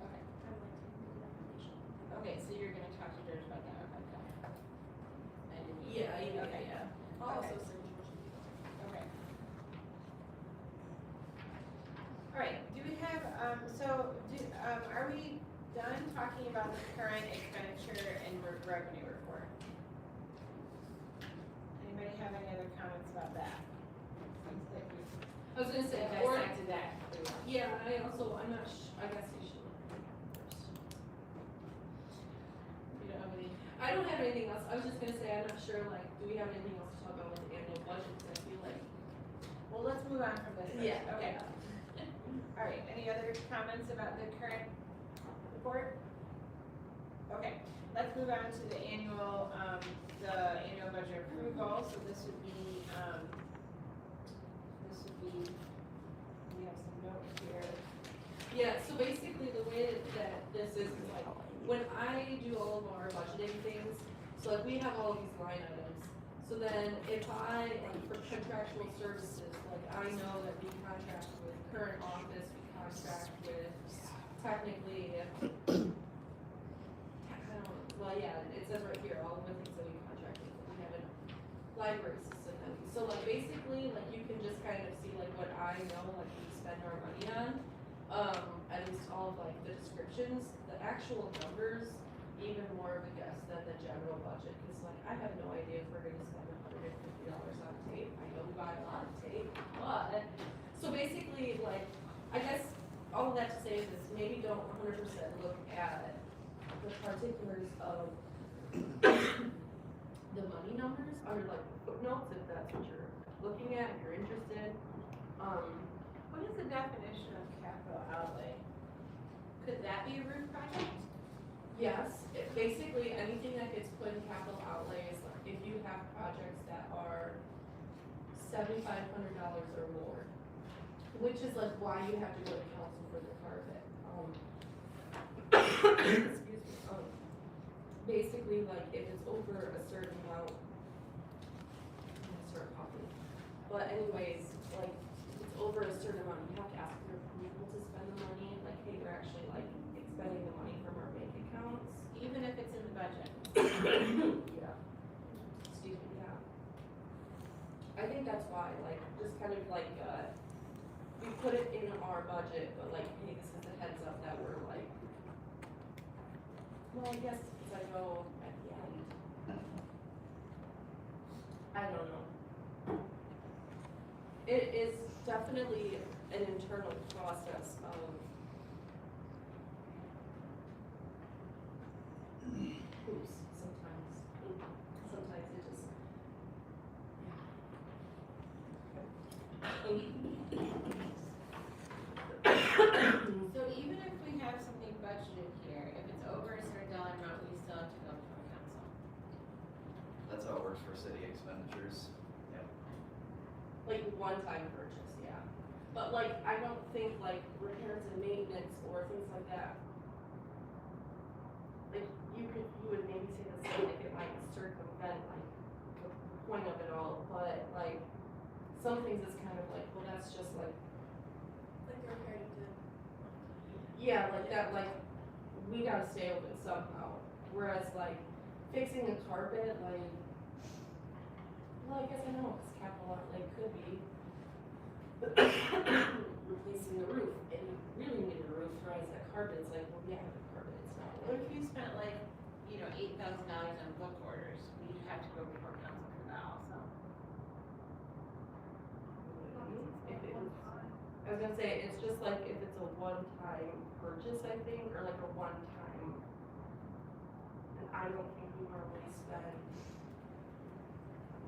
Okay, I would like to make a recommendation. okay, so you're gonna talk to George about that, okay, got it. I didn't. Okay. I'll Okay. also send George an email. Okay. All right, do we have, are we done talking about the current expenditure and revenue report? Anybody have any other comments about that? Seems like we've I was gonna say, or, dissected that pretty well. yeah, I also, I'm not I guess you should look at it first. You don't have any, I don't have anything else, I was just gonna say, I'm not sure, like, do we have anything else to talk about with the annual budget, 'cause I feel like. well, let's move on from this. first. Yeah. Okay. All right, any other comments about the current report? Okay, let's move on to the annual budget approval, so this would be, we have some notes here. Yeah, so basically the way that this is like, when I do all of our budgeting things, so like we have all these line items. So then if I, like for contractual services, like I know that we contract with current office, we contract with technically, I don't know, well, yeah, it says right here, all of the things that we contract with, we have a library system that we, so like basically, like you can just kind of see like what I know, like we spend our money on. At least all of like the descriptions, the actual numbers, even more of a guess than the general budget, cause like I have no idea if we're gonna spend $150 on tape. I know we buy a lot of tape, but, so basically, like, I guess all of that to say is maybe don't 100% look at the particulars of the money numbers, under like footnotes, if that's what you're looking at, if you're interested. What is the definition of capital outlay? Could that be a roof project? Yes, basically anything that gets put in capital outlay is like if you have projects that are $7,500 or more, which is like why you have to go to council for the carpet. Excuse me, basically like if it's over a certain amount, I'm gonna start coughing. But anyways, like if it's over a certain amount, you have to ask for approval to spend the money, like hey, we're actually like expending the money from our bank accounts. Even if it's in the budget? Yeah. Excuse me, yeah. I think that's why, like, just kind of like, we put it in our budget, but like, hey, this is the heads up that we're like, well, I guess it's I go at the end. I don't know. It is definitely an internal process of hoops sometimes. Sometimes it just, So even if we have something budgeted here, if it's over a certain dollar amount, we still have to go before council? That's how it works for city expenditures. like one-time purchase, yeah. But like, I don't think like repairs and maintenance or things like that. Like, you would maybe say the same, like it might circumvent like the point of it all, but like, some things is kind of like, well, that's just like, Like the repair you did. yeah, like that, like, we gotta stay open somehow. Whereas like, fixing a carpet, like, well, I guess I know, cause capital outlay could be. replacing the roof, and you really needed a roof to rise that carpet, it's like, well, yeah, the carpet, it's not What like. if you spent like, $8,000 on book orders? We'd have to go before council for that also. If it was, I was gonna say, it's just like if it's a one-time purchase, I think, or like a one-time, and I don't think we normally spend that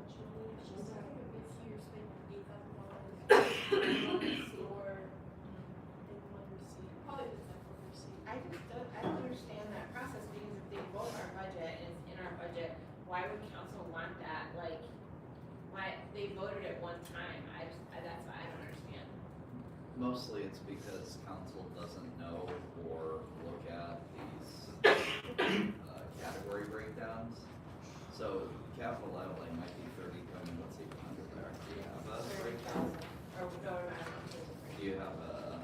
much money, it's Just just. I think if you're spending $8,000 or in one receipt, probably just like one receipt. I don't understand that process, because if they vote our budget and it's in our budget, why would council want that? Like, why, they voted it one time, that's what I don't understand. Mostly it's because council doesn't know or look at these category breakdowns. So capital outlay might be 30, I mean, what's even under there? Do you have a 30,000, breakdown? or no, I don't know if there's a Do breakdown. you have a,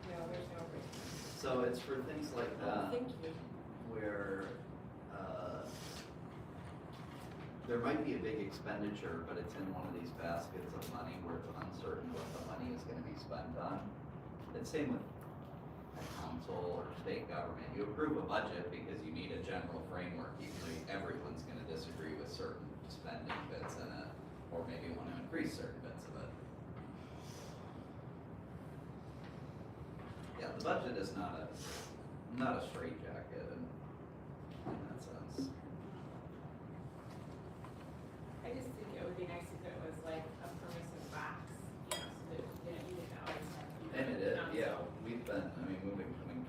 No, there's no breakdown. so it's for things like Oh, that, thank you. where, there might be a big expenditure, but it's in one of these baskets of money where it's uncertain what the money is gonna be spent on. And same with a council or state government, you approve a budget because you need a general framework, usually everyone's gonna disagree with certain spending bits in it, or maybe wanna increase certain bits of it. Yeah, the budget is not a straitjacket in that sense. I just think it would be nice if it was like a permissive box, so that, you didn't always have to. And it is, yeah, we've been coming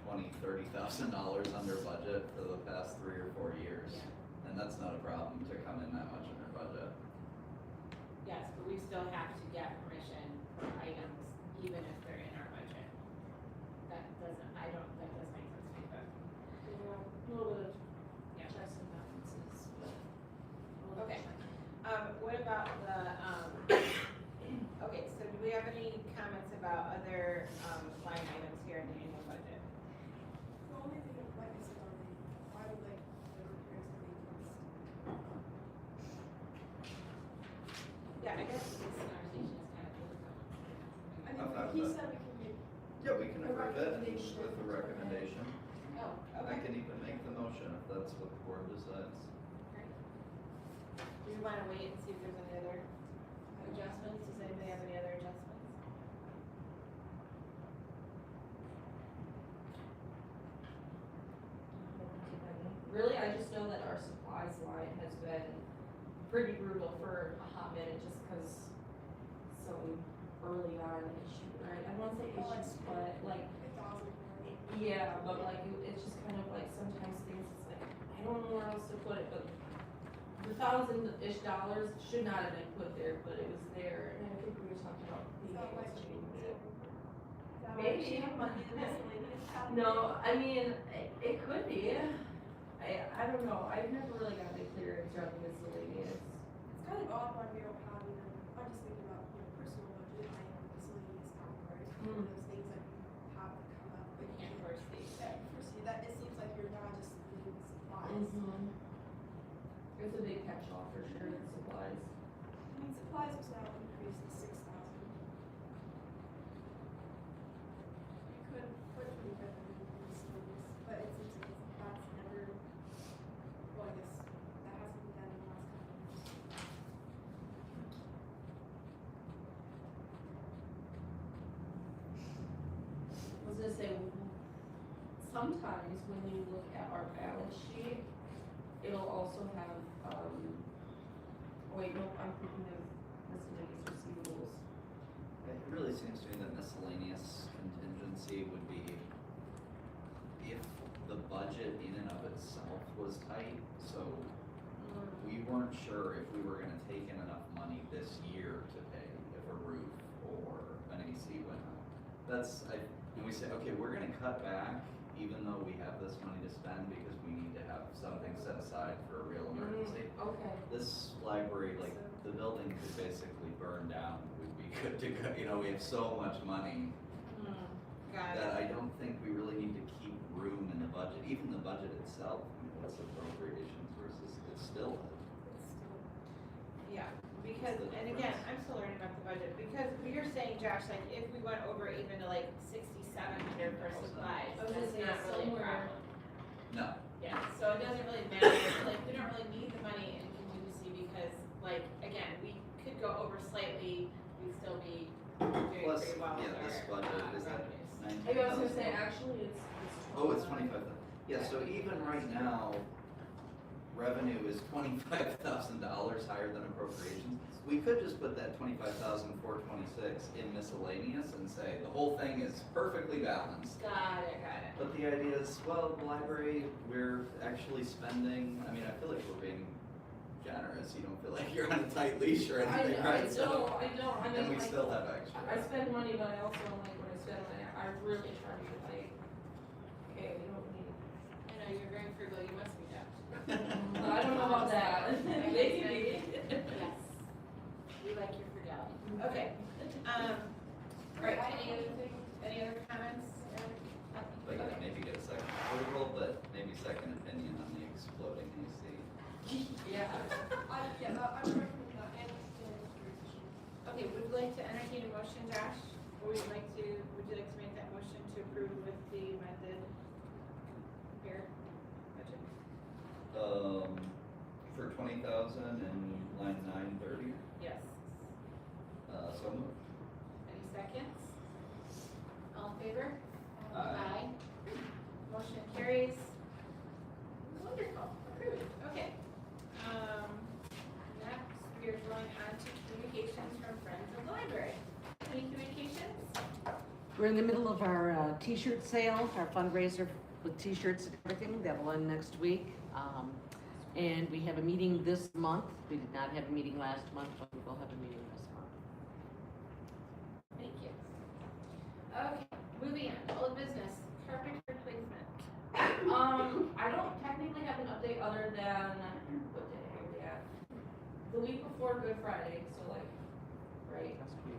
$20,000-$30,000 under budget for the past 3 or 4 years. Yeah. And that's not a problem to come in that much under budget. Yes, but we still have to get permission for items, even if they're in our budget. That doesn't make sense to me, but, Yeah, a little bit of yeah. checks and balances, but. Okay. What about okay, so do we have any comments about other, line items here in the annual budget? The only thing, like I said already, I would like the repairs and maintenance. Yeah, I guess this conversation is kind of difficult. I I'm mean, fine he with said we can make, Yeah, we can A approve it recommendation. with the recommendation. Oh, I okay. can even make the motion if that's what the board decides. Great. Do you wanna wait and see if there's any other adjustments? Does anybody have any other adjustments? Really, I just know that our supplies line has been pretty brutal for a hot minute, just cause some early on issue, right? I don't wanna say issues, but like, yeah, but like, it's just kind of like sometimes things, it's like, I don't know where else to put it, but the $1,000-ish should not have been put there, but it was there, and I think we were talking about being able to change it. Maybe. No, I mean, it could be. I don't know, I've never really gotten a clear answer on the miscellaneous. it's kind of odd when we don't have even, I'm just thinking about, personal budget, I have miscellaneous categories, one of those things that you have to come up, but you Can't can't foresee. foresee, that it seems like you're not just needing supplies. Mm-hmm. It's a big catch-all for sure in supplies. I mean, supplies was now increased to 6,000. You could put pretty good in miscellaneous, but it seems like that's never, well, I guess that hasn't been done in the last couple of years. I was gonna say, sometimes when you look at our balance sheet, it'll also have, wait, no, I'm thinking of miscellaneous receivables. It really seems to me that miscellaneous contingency would be if the budget in and of itself was tight, so we weren't sure if we were gonna take in enough money this year to pay if a roof or an AC went out. And we say, okay, we're gonna cut back even though we have this money to spend because we need to have something set aside for a real emergency. Okay. This library, like, the building could basically burn down, we'd be good to go, we have so much money Got that it. I don't think we really need to keep room in the budget, even the budget itself, what's appropriations versus, it's still, Yeah, because because, What's the and again, difference? I'm still learning about the budget, because you're saying, Josh, like, if we went over even to like 6,700 for supplies, I was that's gonna say, not really a somewhere- problem. No, Yeah, so it doesn't really matter, like, we don't really need the money in contingency because, like, again, we could go over slightly, we'd still be doing plus, pretty well with yeah, this our, budget is that revenues. 19,000. I was gonna say, actually, it's. Oh, it's 25,000. Yeah, so even right now, revenue is $25,000 higher than appropriations. We could just put that 25,426 in miscellaneous and say the whole thing is perfectly balanced. Got it. But the idea is, well, the library, we're actually spending, I mean, I feel like we're being generous. You don't feel like you're on a tight leash or anything, right? I don't, I mean, And we like, still have extra. I spend money, but I also, like, when I spend money, I really try to be like, okay, we don't need. I know, you're very frugal, you must be Dutch. I don't know about that. Maybe. Yes. We like your frugality. Okay, right, any other comments? But yeah, maybe get a second approval, but maybe second opinion on the exploding AC. Yeah. I'm recommending that and distribution. Okay, would you like to entertain a motion, Josh? Or would you like to make that motion to approve with the amended fair budget? For 20,000 and line 930, Yes. so moved. Any seconds? All in favor? Aye. Motion carries. Wonderful, approved, okay. Next, we are going on to communications from Friends of the Library. Any communications? We're in the middle of our t-shirt sale, our fundraiser with t-shirts and everything. That will end next week. And we have a meeting this month. We did not have a meeting last month, but we will have a meeting this month. Thank you. Okay, moving on, old business, carpet replacement. I don't technically have an update other than, what day are we at? The week before Good Friday, so like, right,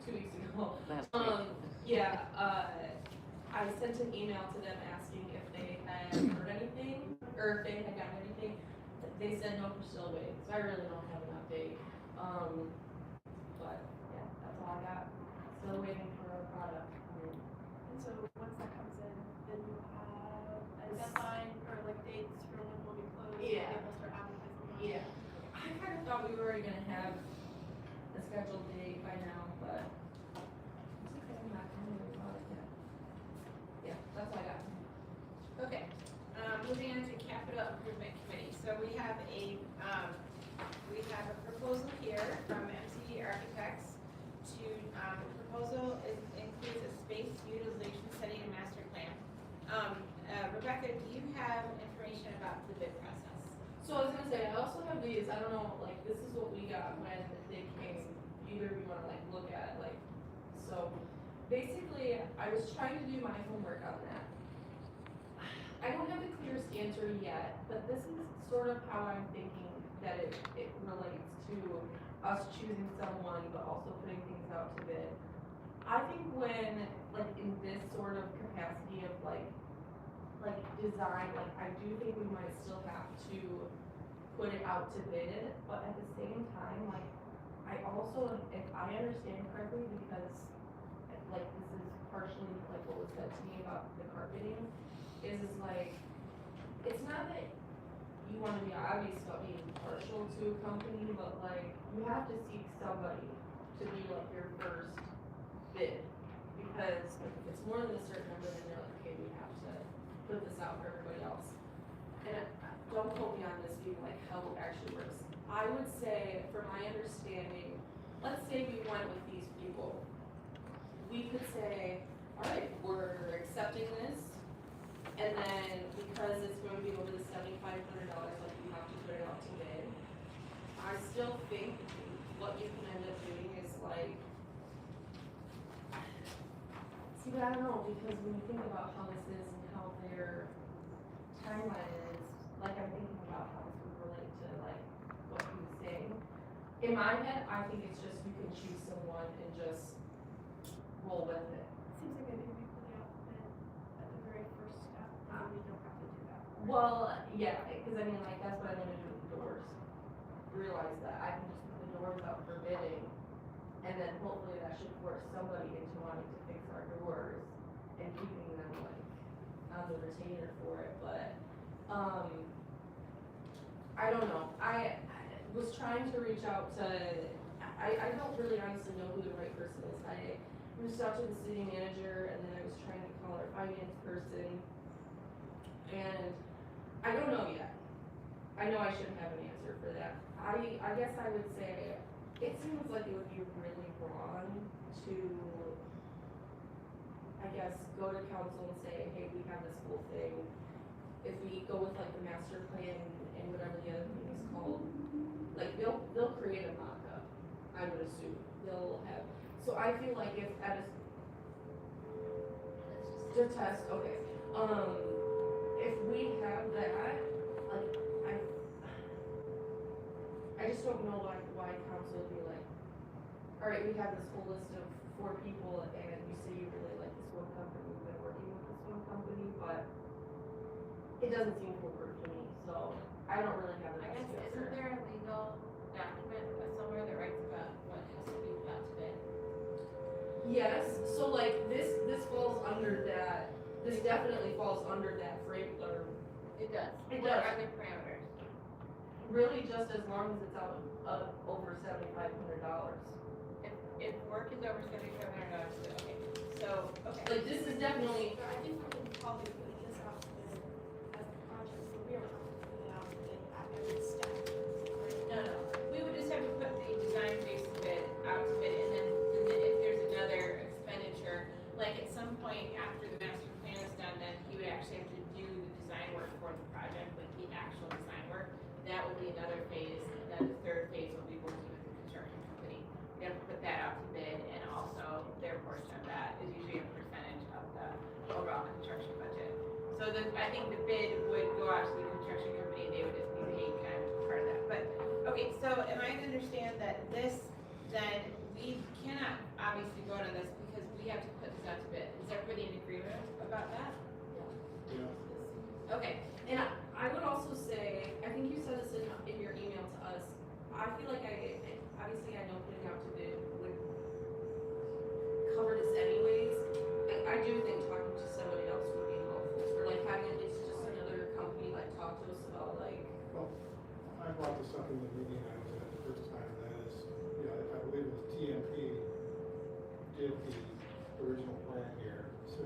2 weeks ago. Last week. Yeah, I sent an email to them asking if they had heard anything, or if they had gotten anything. They said no, we're still waiting, so I really don't have an update. But, yeah, that's all I got. Still waiting for a product. And so once that comes in, then you have a deadline or like dates for when we'll be closed. Yeah. And we'll start advertising. Yeah, I kind of thought we were already gonna have a scheduled date by now, but it's okay, I'm not gonna worry about it yet. Yeah, that's all I got. Okay, moving on to capital improvement committee. So we have a proposal here from MCD Architects to, the proposal includes a space utilization study and master plan. Rebecca, do you have information about the bid process? So I was gonna say, I also have these, I don't know, like, this is what we got when they came, either of you wanna like look at, like, so basically, I was trying to do my homework on that. I don't have the clearest answer yet, but this is sort of how I'm thinking that it relates to us choosing someone, but also putting things out to bid. I think when, like, in this sort of capacity of like design, like, I do think we might still have to put it out to bid, but at the same time, like, I also, if I understand correctly, because, like, this is partially like what was said to me about the carpeting, is like, it's not that you wanna be obvious about being partial to a company, but like, you have to seek somebody to be like your first bid. Because if it's more than a certain number, then you're like, okay, we have to put this out for everybody else. And don't quote me on this being like how it actually works. I would say, from my understanding, let's say we went with these people. We could say, all right, we're accepting this, and then because it's going to be over the $7,500, like, we have to put it out to bid. I still think what you can end up doing is like, see, but I don't know, because when you think about how this is and how their timeline is, like, I'm thinking about how this would relate to like what he was saying. In my head, I think it's just you can choose someone and just roll with it. Seems like I think we put it out then at the very first step, and we don't have to do that. Well, yeah, because I mean, like, that's what I'm gonna do with the doors. Realize that I can just put the doors out for bidding. And then hopefully that should force somebody into wanting to fix our doors and keeping them like on the retainer for it, but, I don't know. I was trying to reach out to, I don't really honestly know who the right person is. I reached out to the city manager and then I was trying to call our finance person. And I don't know yet. I know I should have an answer for that. I guess I would say, it seems like it would be really wrong to, I guess, go to council and say, hey, we have this whole thing. If we go with like the master plan and whatever the other thing is called, like they'll create a mock-up, I would assume. They'll have, so I feel like if at a, to test, okay, if we have that, like, I just don't know why council would be like, all right, we have this whole list of 4 people and you say you really like this one company, we've been working with this one company, but it doesn't seem to work to me, so I don't really have an I guess, answer. isn't there a legal document somewhere that writes about what has to be put out to bid? Yes, so like this falls under that, this definitely falls under that frame, or It does. It What does. are the parameters? really just as long as it's out of over $7,500. If work is over $7,500, okay, so, okay. Like this is definitely, I think we can probably put this out to bid as a project, so we are not putting it out to bid at every step. No, we would just have to put the design phase to bid, out to bid, and then if there's another expenditure, like at some point after the master plan is done, then he would actually have to do the design work for the project, like the actual design work. That would be another phase, and then the third phase will be working with the construction company. We have to put that out to bid, and also their portion of that is usually a percentage of the overall construction budget. So I think the bid would go out to the construction company, and they would just be paying kind of part of that. But, okay, so am I to understand that this, then, we cannot obviously vote on this because we have to put this out to bid? Is everybody in agreement about that? Yeah. Okay, and I would also say, I think you said this in your email to us, I feel like obviously I know putting out to bid would cover this anyways. I do think talking to somebody else would be helpful, or like having at least just another company like talk to us about like, Well, I brought this up in the meeting I was at the first time, and that is, you know, I believe it was TMP did the original plan here, so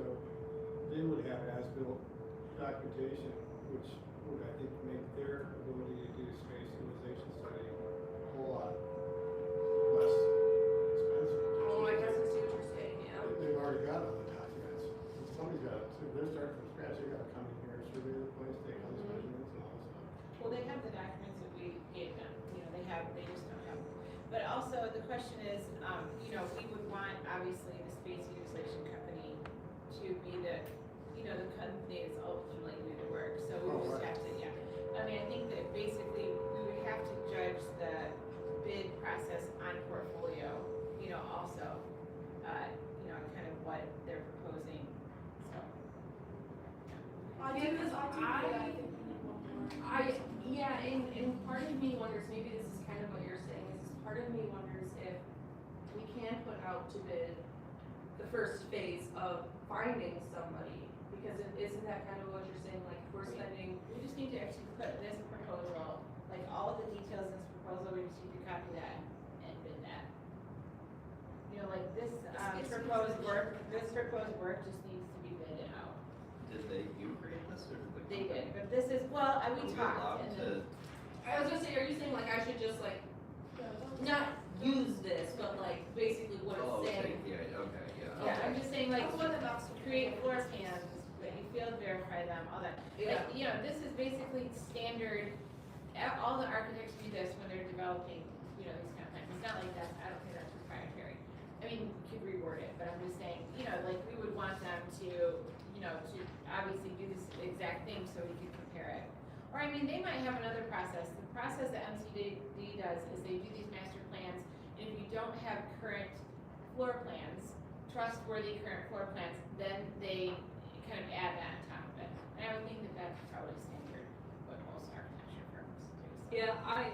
they would have as-built documentation, which would, I think, make their ability to do space utilization study a whole lot less expensive. oh, I guess I see what you're saying, yeah. They've already got all the documents. Somebody's got to, they're starting from scratch, they gotta come in here, survey the place, take all these measurements and all this stuff. well, they have the documents that we gave them, you know, they just don't have them. But also, the question is, you know, we would want, obviously, the space utilization company to be the, you know, the company that's ultimately do the work, so we Oh, just right. have to, yeah. I mean, I think that basically, we would have to judge the bid process on portfolio, you know, also, you know, kind of what they're proposing, so. Yeah, and part of me wonders, maybe this is kind of what you're saying, is part of me wonders if we can put out to bid the first phase of finding somebody, because isn't that kind of what you're saying, like, if we're spending, We just need to actually put this proposal, like all of the details in this proposal, we just need to copy that and bid that. You know, like this, It's proposed work just needs to be bid out. Did you create this or did the They company? did, but this is, well, Are we we talked, allowed and to, then, I was gonna say, are you saying like I should just like, not use this, but like, basically what oh, it's okay, saying? yeah, okay, yeah. yeah, I'm just saying like, That's what about create floor plans, that you field verify them, all that. Yeah. Like, you know, this is basically standard, all the architects do this when they're developing, you know, these kind of plans. It's not like that's, I don't think that's proprietary. I mean, you could reword it, but I'm just saying, you know, like, we would want them to, you know, to obviously do this exact thing so we could compare it. Or, I mean, they might have another process. The process that MCD does is they do these master plans, and if you don't have current floor plans, trustworthy current floor plans, then they kind of add that on top of it. And I would think that that's probably standard, what most architecture firms do. So. Yeah, I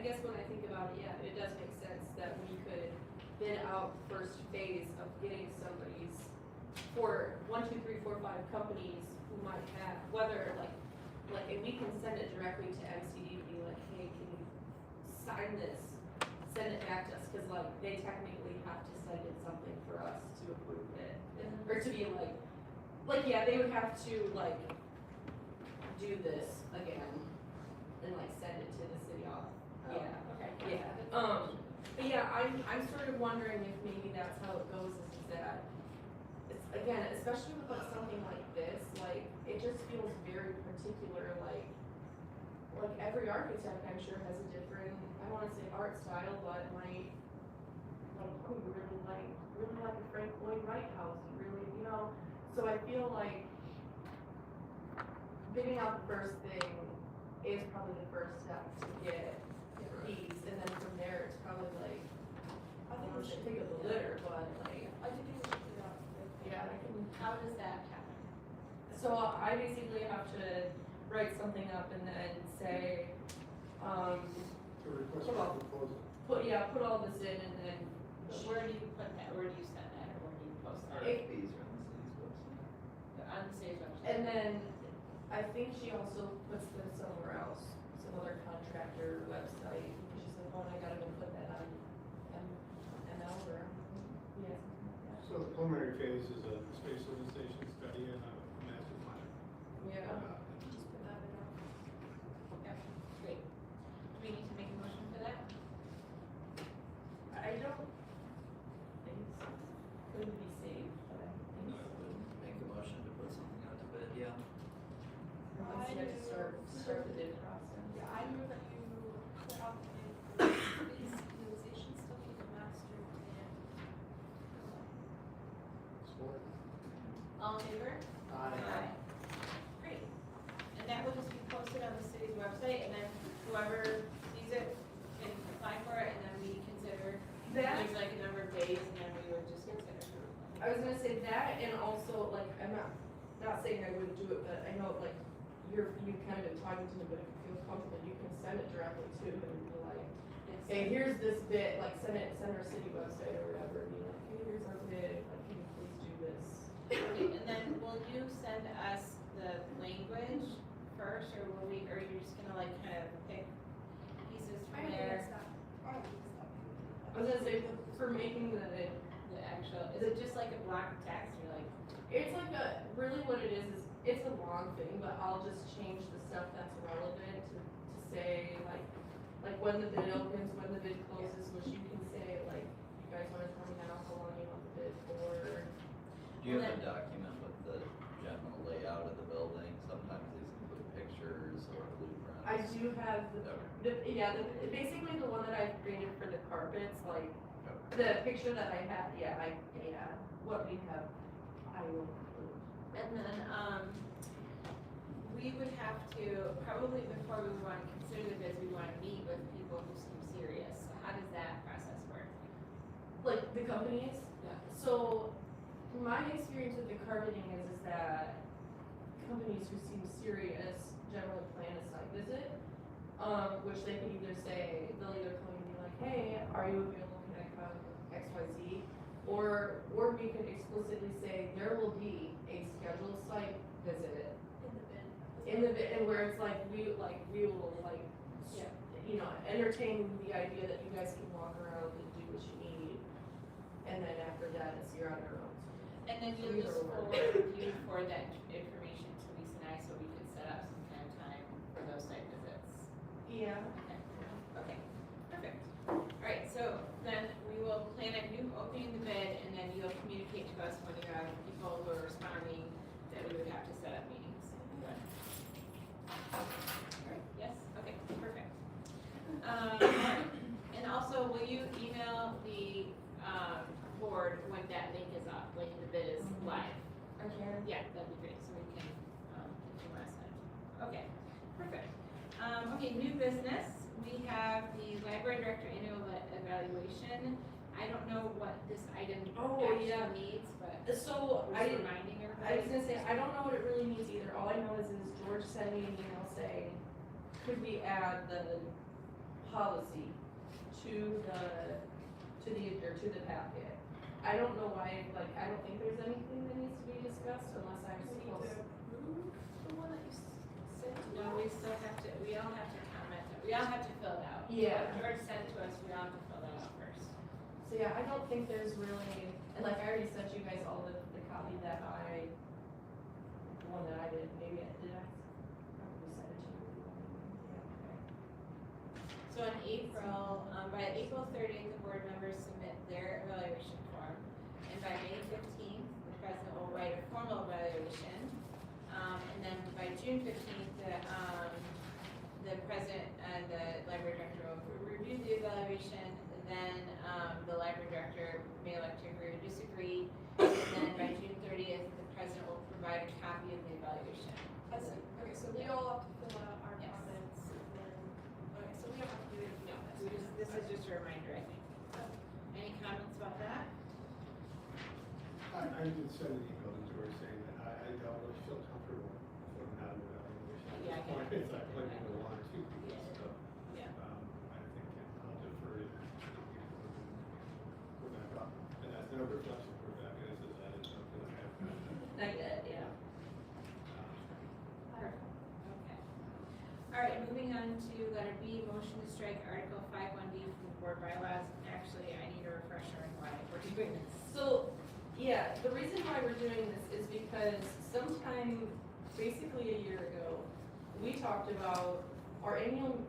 guess when I think about it, yeah, it does make sense that we could bid out first phase of getting somebody's, for 1, 2, 3, 4, 5 companies who might have, whether and we can send it directly to MCD and be like, hey, can you sign this, send it back to us, cause like, they technically have to send in something for us to approve it. Or to be like, yeah, they would have to like, do this again, and like send it to the city off. Yeah, Okay. yeah, but yeah, I'm sort of wondering if maybe that's how it goes, is that, it's, again, especially with like something like this, like, it just feels very particular, like every architect, I'm sure, has a different, I don't wanna say art style, but like, who really like a Frank Lloyd Wright house, and really, you know, so I feel like bidding out the first thing is probably the first step to get these, and then from there, it's probably like, I think we should pick up the litter, but like, I think we should do that. yeah, I can, How does that happen? so I basically have to write something up and then say, To request Come a on. proposal. put all this in, and then Where do you put that, where do you send that, or where do you post that? RFPs are on the city's website. On the city's website? And then, I think she also puts them somewhere else, some other contractor website, because she's like, oh, I gotta go put that on ML or, yeah. So the preliminary phase is a space utilization study and a master plan. Yeah. Just put that in. Yep, great. Do we need to make a motion for that? I don't think so, couldn't be safe, but I think I so. would make a motion to put something out to bid, yeah. Once you have to start the bid process. Yeah, I move that you put out the bid for space utilization study, the master plan. Support. All in favor? Aye. Great. And that will just be posted on the city's website, and then whoever sees it can apply for it, and then we consider, That, there's like a number of days, and then we would just consider. I was gonna say that, and also, like, I'm not saying I wouldn't do it, but I know, like, you've kind of been talking to me, but if you feel comfortable, you can send it directly to him and be like, It's- hey, here's this bid, like, send our city website or whatever, and be like, hey, here's our bid, like, can you please do this? Okay, and then will you send us the language first, or will we, or you're just gonna like kind of pick pieces I from don't think there? it's that, I don't think it's that. I was gonna say, for making the, The actual, is it just like a block of text, or like, it's like really what it is it's a long thing, but I'll just change the stuff that's relevant to say, like when the bid opens, when the bid closes, which you can say, like, you guys wanna tell me now how long you want the bid for. Do you have a document with the general layout of the building? Sometimes these include pictures or blueprints. I do have Okay. basically the one that I created for the carpets, like, Okay. the picture that I have, what we have, I will include. and then, we would have to, probably before we would wanna consider the bids, we'd wanna meet with people who seem serious, so how does that process work? Like, the companies? Yeah. So, my experience with the carpeting is that companies who seem serious generally plan a site visit, which they can either say, they'll either come and be like, hey, are you available, can I come, X, Y, Z? Or we can explicitly say, there will be a scheduled site visit and where it's like, we will like, Yeah. you know, entertain the idea that you guys can walk around and do what you need. And then after that, it's you're on your own. And then So you'll either just or. forward that information to Lisa and I, so we could set up some kind of time for those site visits. Yeah. Okay, perfect. Alright, so then we will plan on you opening the bid, and then you'll communicate to us when you have people who are responding that we would have to set up meetings. Alright, yes, okay, perfect. And also, will you email the, board when that link is up, like the bid is live? Okay. Yeah, that'd be great, so we can, if you wanna send. Okay, perfect. Okay, new business, we have the library director annual evaluation. I don't know what this item Oh, actually yeah. needs, but So we're just reminding everybody. I was gonna say, I don't know what it really means either. All I know is George sent me an email saying, could we add the policy to the packet. I don't know why, like, I don't think there's anything that needs to be discussed unless I'm We need supposed. to approve the one that you sent to No, we still have to, we all have to comment, we all have to fill it out. Yeah. George sent it to us, we all have to fill that out first. So yeah, I don't think there's really, and like I already sent you guys all the copy that the one that I did, maybe I did, I probably sent it to you. Yeah, okay. So in April, by April 30th, the board members submit their evaluation form. And by May 15th, the president will write a formal evaluation. And then by June 15th, the president and the library director will review the evaluation. And then the library director may elect to agree or disagree. And then by June 30th, the president will provide a copy of the evaluation. I see. Okay, so we all have to fill out our Yes. comments and then, okay, so we don't have to do anything No, else. this is just a reminder, I think. Any comments about that? I did send an email to George saying that I don't really feel comfortable filling out an evaluation. Yeah, I At this point, get it. it's like looking at one or two people, Yeah. so, Yeah. I think I'll defer to the people who we're gonna go. And that's no reflection for that, because that is something I have. Not yet, yeah. Okay. All right, moving on to letter B, motion to strike Article 5(1)D from the board bylaws. Actually, I need a refresher on why we're doing this. So, yeah, the reason why we're doing this is because sometime, basically a year ago, we talked about our annual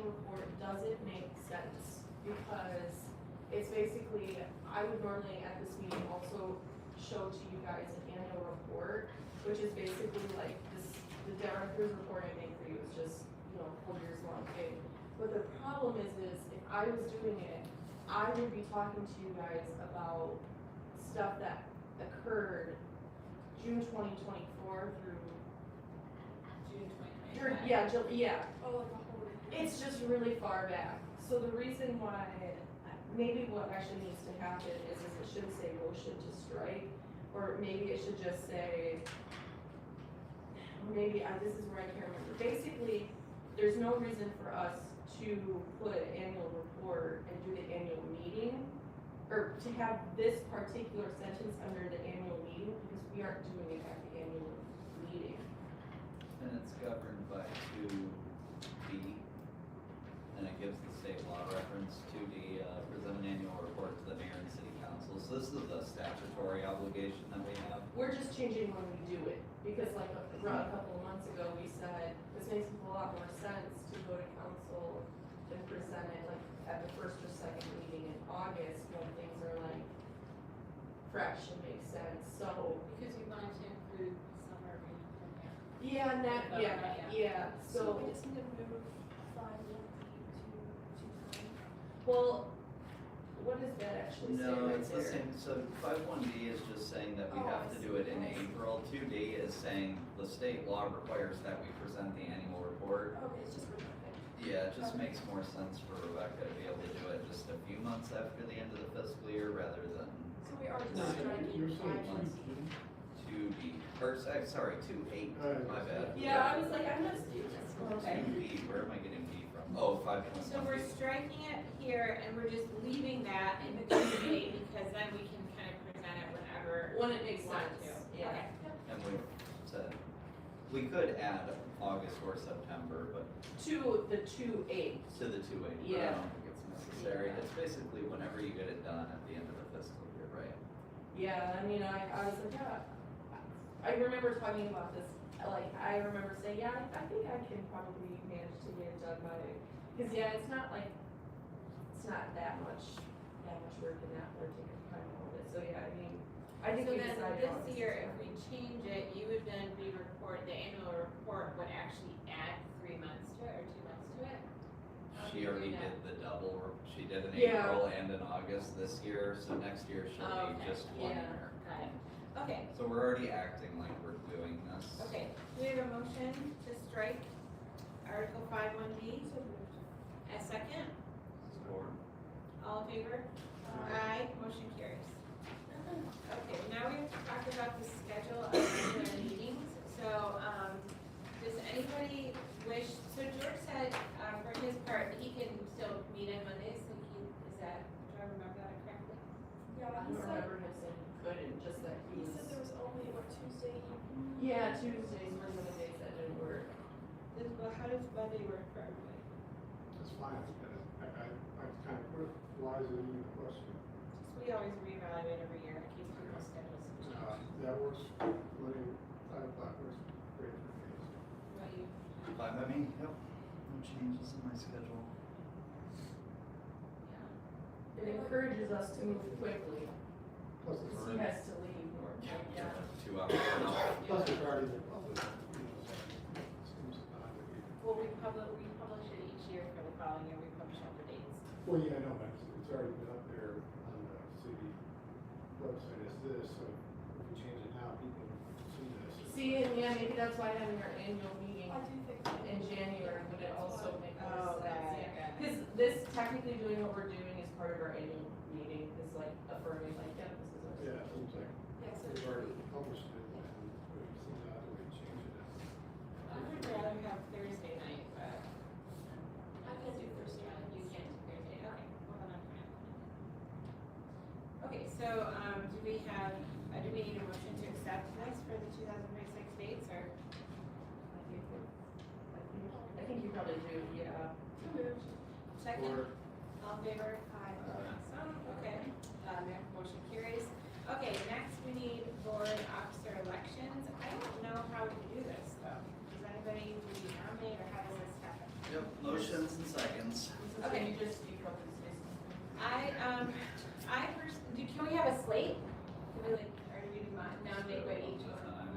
report doesn't make sense because it's basically, I would normally at this meeting also show to you guys an annual report, which is basically like this, the director's report I make for you is just, whole year's long thing. But the problem is if I was doing it, I would be talking to you guys about stuff that occurred June 2024 through, June 2025. yeah, Oh, like a whole. it's just really far back. So the reason why, maybe what actually needs to happen is it shouldn't say motion to strike, or maybe it should just say, this is where I can't remember. Basically, there's no reason for us to put an annual report and do the annual meeting, or to have this particular sentence under the annual meeting, because we aren't doing it at the annual meeting. And it's governed by 2D, and it gives the state law reference 2D, present an annual report to the mayor and city council. So this is the statutory obligation that we have. We're just changing when we do it, because like a couple of months ago, we said, this makes a lot more sense to go to council and present it like at the first or second meeting in August, when things are like fresh and make sense, so. Because you wanted to include summer reading program. Yeah, and that, yeah, So so, we just need to move 5(1)D to 9. well, what does that actually say No, right it's the there? same, so 51D is just saying that we Oh, have I to see. do it in April. 2D is saying the state law requires that we present the annual report. Okay, it's just for okay. Yeah, it just Okay. makes more sense for Rebecca to be able to do it just a few months after the end of the fiscal year rather than So we are just No, striking you're saying 5(1)D. 2D, or sorry, 2.8, my bad. Yeah, I was like, I'm not stupid. Okay. 2B, where am I getting B from? Oh, 5.1. So we're striking it here and we're just leaving that in the community because then we can kind of present it whenever When it makes we want sense, to. yeah. Okay. And we said, we could add August or September, but To the 2/8. to the 2.8, but I Yeah. don't think it's necessary. Yeah. It's basically whenever you get it done at the end of the fiscal year, right? Yeah, I mean, I was like, yeah, I remember talking about this, like, I remember saying, yeah, I think I can probably manage to get it done by, cause yeah, it's not like, it's not that much work and that we're taking time on it, so yeah, I mean, I think So we then decided. this year, if we change it, you would then the annual report would actually add 3 months to it or 2 months to it? How do She you do already that? did the double, she did in Yeah. April and in August this year, so next year she'll Oh, be okay. just 1 Yeah. year. Got it. Okay, So we're already acting like we're doing this. okay. Do we have a motion to strike Article 5(1)D? So moved. A second? Support. All in favor? Aye, motion carries. Okay, now we have to talk about the schedule of regular meetings. So, does anybody wish, so George said, for his part, that he can Yeah, I he don't said, remember him saying he couldn't, just that he he said there was. was only, what, Tuesday evening? Yeah, Tuesdays were the days that didn't work. Well, how does Monday work for everybody? That's fine, I kind of put, why is it even a question? Just we always reevaluate every year in case people's schedules change. That works, plenty, 5 o'clock works great for me. What about you? Fine by me, yep, no changes in my schedule. Yeah. It encourages us to move quickly, Plus it's because he already, has to leave more. Yeah. 2 hours. plus it's already been published, seems odd that we. Well, we publish it each year for the following year, we publish all the dates. Well, yeah, I know, but it's already been up there on the city website as this, so if we change it now, people see this. See, and yeah, maybe that's why having our annual meeting I do think. that- in January would it also make more Oh, sense, got it, yeah. got it. Cause this, technically doing what we're doing is part of our annual meeting, is like affirming, like, yeah, this is our. Yeah, it seems like Yes, it we've should already be. published it, and it seems odd that we change it now. I would rather have Thursday night, but. I can do Thursday night. You can't do Thursday, okay, well then I'm fine. Okay, so, do we need a motion to accept this for the 2026 dates, or? I think you probably do, yeah. So moved. Second, Or, all in favor? Aye. Awesome, okay, motion carries. Okay, next we need board officer elections. I don't know how to do this though. Does anybody, do we nominate or how does this happen? Yep, motions and seconds. Okay. You just, you probably say something. Can we have a slate? Can we like, or do we nominate by each one?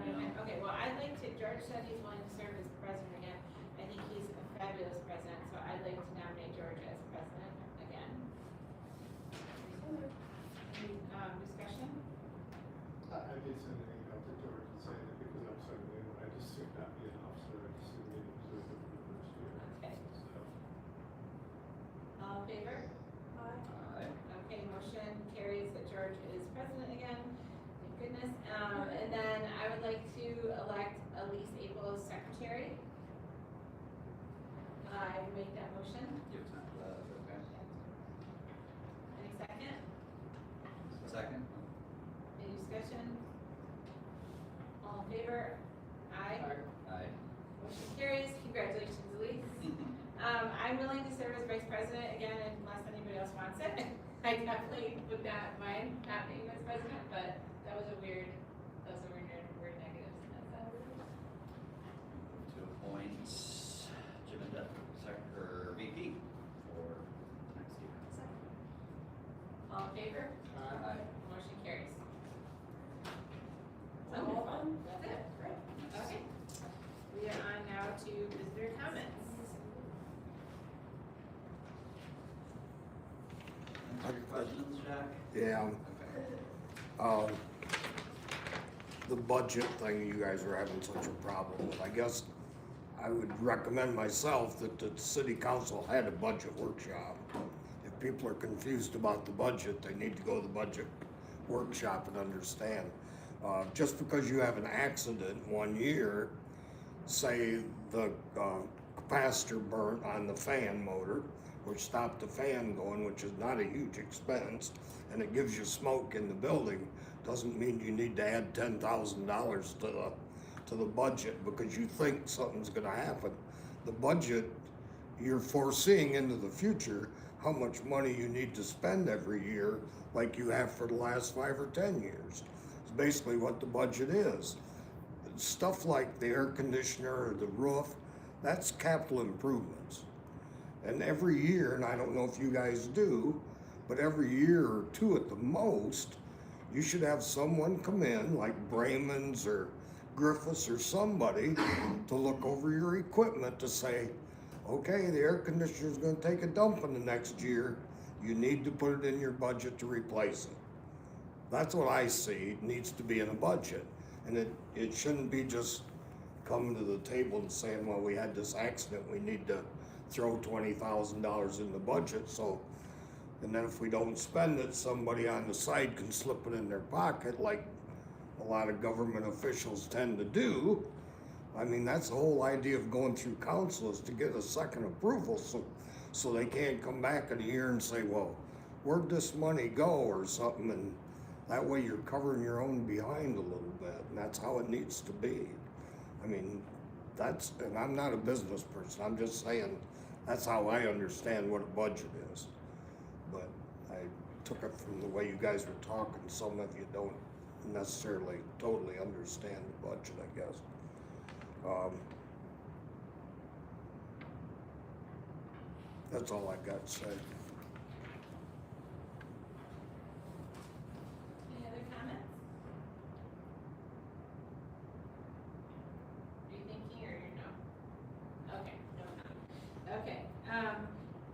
Yeah. Okay, well, I'd like to, George said he's willing to serve as president again. I think he's a fabulous president, so I'd like to nominate George as president again. So moved. Any, discussion? I did send an email to George and say that because I'm so new, I just should not be an officer, I just assumed he was with it for the first year. Okay. So, All in favor? Aye. Aye. Okay, motion carries that George is president again, thank goodness. And then I would like to elect Elise Apel as secretary. I would make that motion. Give time for that, okay. Any second? Second? Any discussion? All in favor? Aye. Aye. Motion carries, congratulations Elise. I'm willing to serve as vice president again unless anybody else wants it. I definitely would not mind not being vice president, but that was a weird negative. To appoint Jim and Deb, or VP for next year. Second. All in favor? Aye. Motion carries. All Wonderful. done? That's it, great. Okay. We are on now to visitor comments. Any questions, Jack? Yeah, Okay. the budget thing you guys are having such a problem with, I guess I would recommend myself that the city council had a budget workshop. If people are confused about the budget, they need to go to the budget workshop and understand. Just because you have an accident one year, say the capacitor burnt on the fan motor, which stopped the fan going, which is not a huge expense, and it gives you smoke in the building, doesn't mean you need to add $10,000 to the budget because you think something's gonna happen. The budget, you're foreseeing into the future how much money you need to spend every year, like you have for the last 5 or 10 years. It's basically what the budget is. Stuff like the air conditioner or the roof, that's capital improvements. And every year, and I don't know if you guys do, but every year or two at the most, you should have someone come in, like Brayman's or Griffiths or somebody, to look over your equipment to say, okay, the air conditioner's gonna take a dump in the next year, you need to put it in your budget to replace it. That's what I see, it needs to be in a budget. And it shouldn't be just coming to the table and saying, well, we had this accident, we need to throw $20,000 in the budget, so, and then if we don't spend it, somebody on the side can slip it in their pocket like a lot of government officials tend to do. I mean, that's the whole idea of going through council is to get a second approval, so they can't come back in a year and say, well, where'd this money go or something, and that way you're covering your own behind a little bit, and that's how it needs to be. I mean, and I'm not a business person, I'm just saying, that's how I understand what a budget is. But I took it from the way you guys were talking, some of you don't necessarily totally understand the budget, I guess. That's all I got to say. Any other comments? Are you thinking or you no? Okay, no comment. Okay,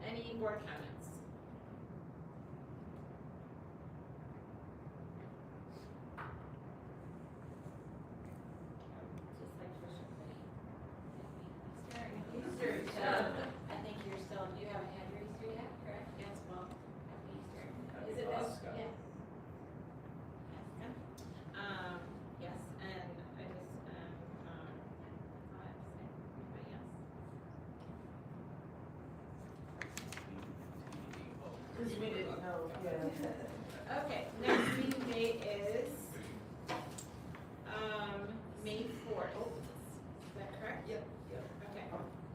any board comments? Just like for somebody. Easter, I think you're still, you haven't had your Easter yet, correct? Yes, well, happy Easter. Is it this? Oscar. Yeah. Yes, and I just, that's all I have to say. Anybody else? Cause we didn't know, yeah. Okay, next meeting date is, May 4th. Is that correct? Yep. Okay,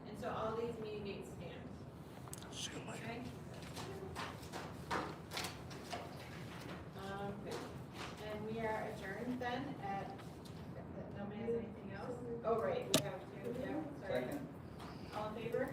and so all these meeting dates stand. Okay. Good. And we are adjourned then at, nobody has anything else? Oh, right, we have to, yeah, sorry. Second. All in favor?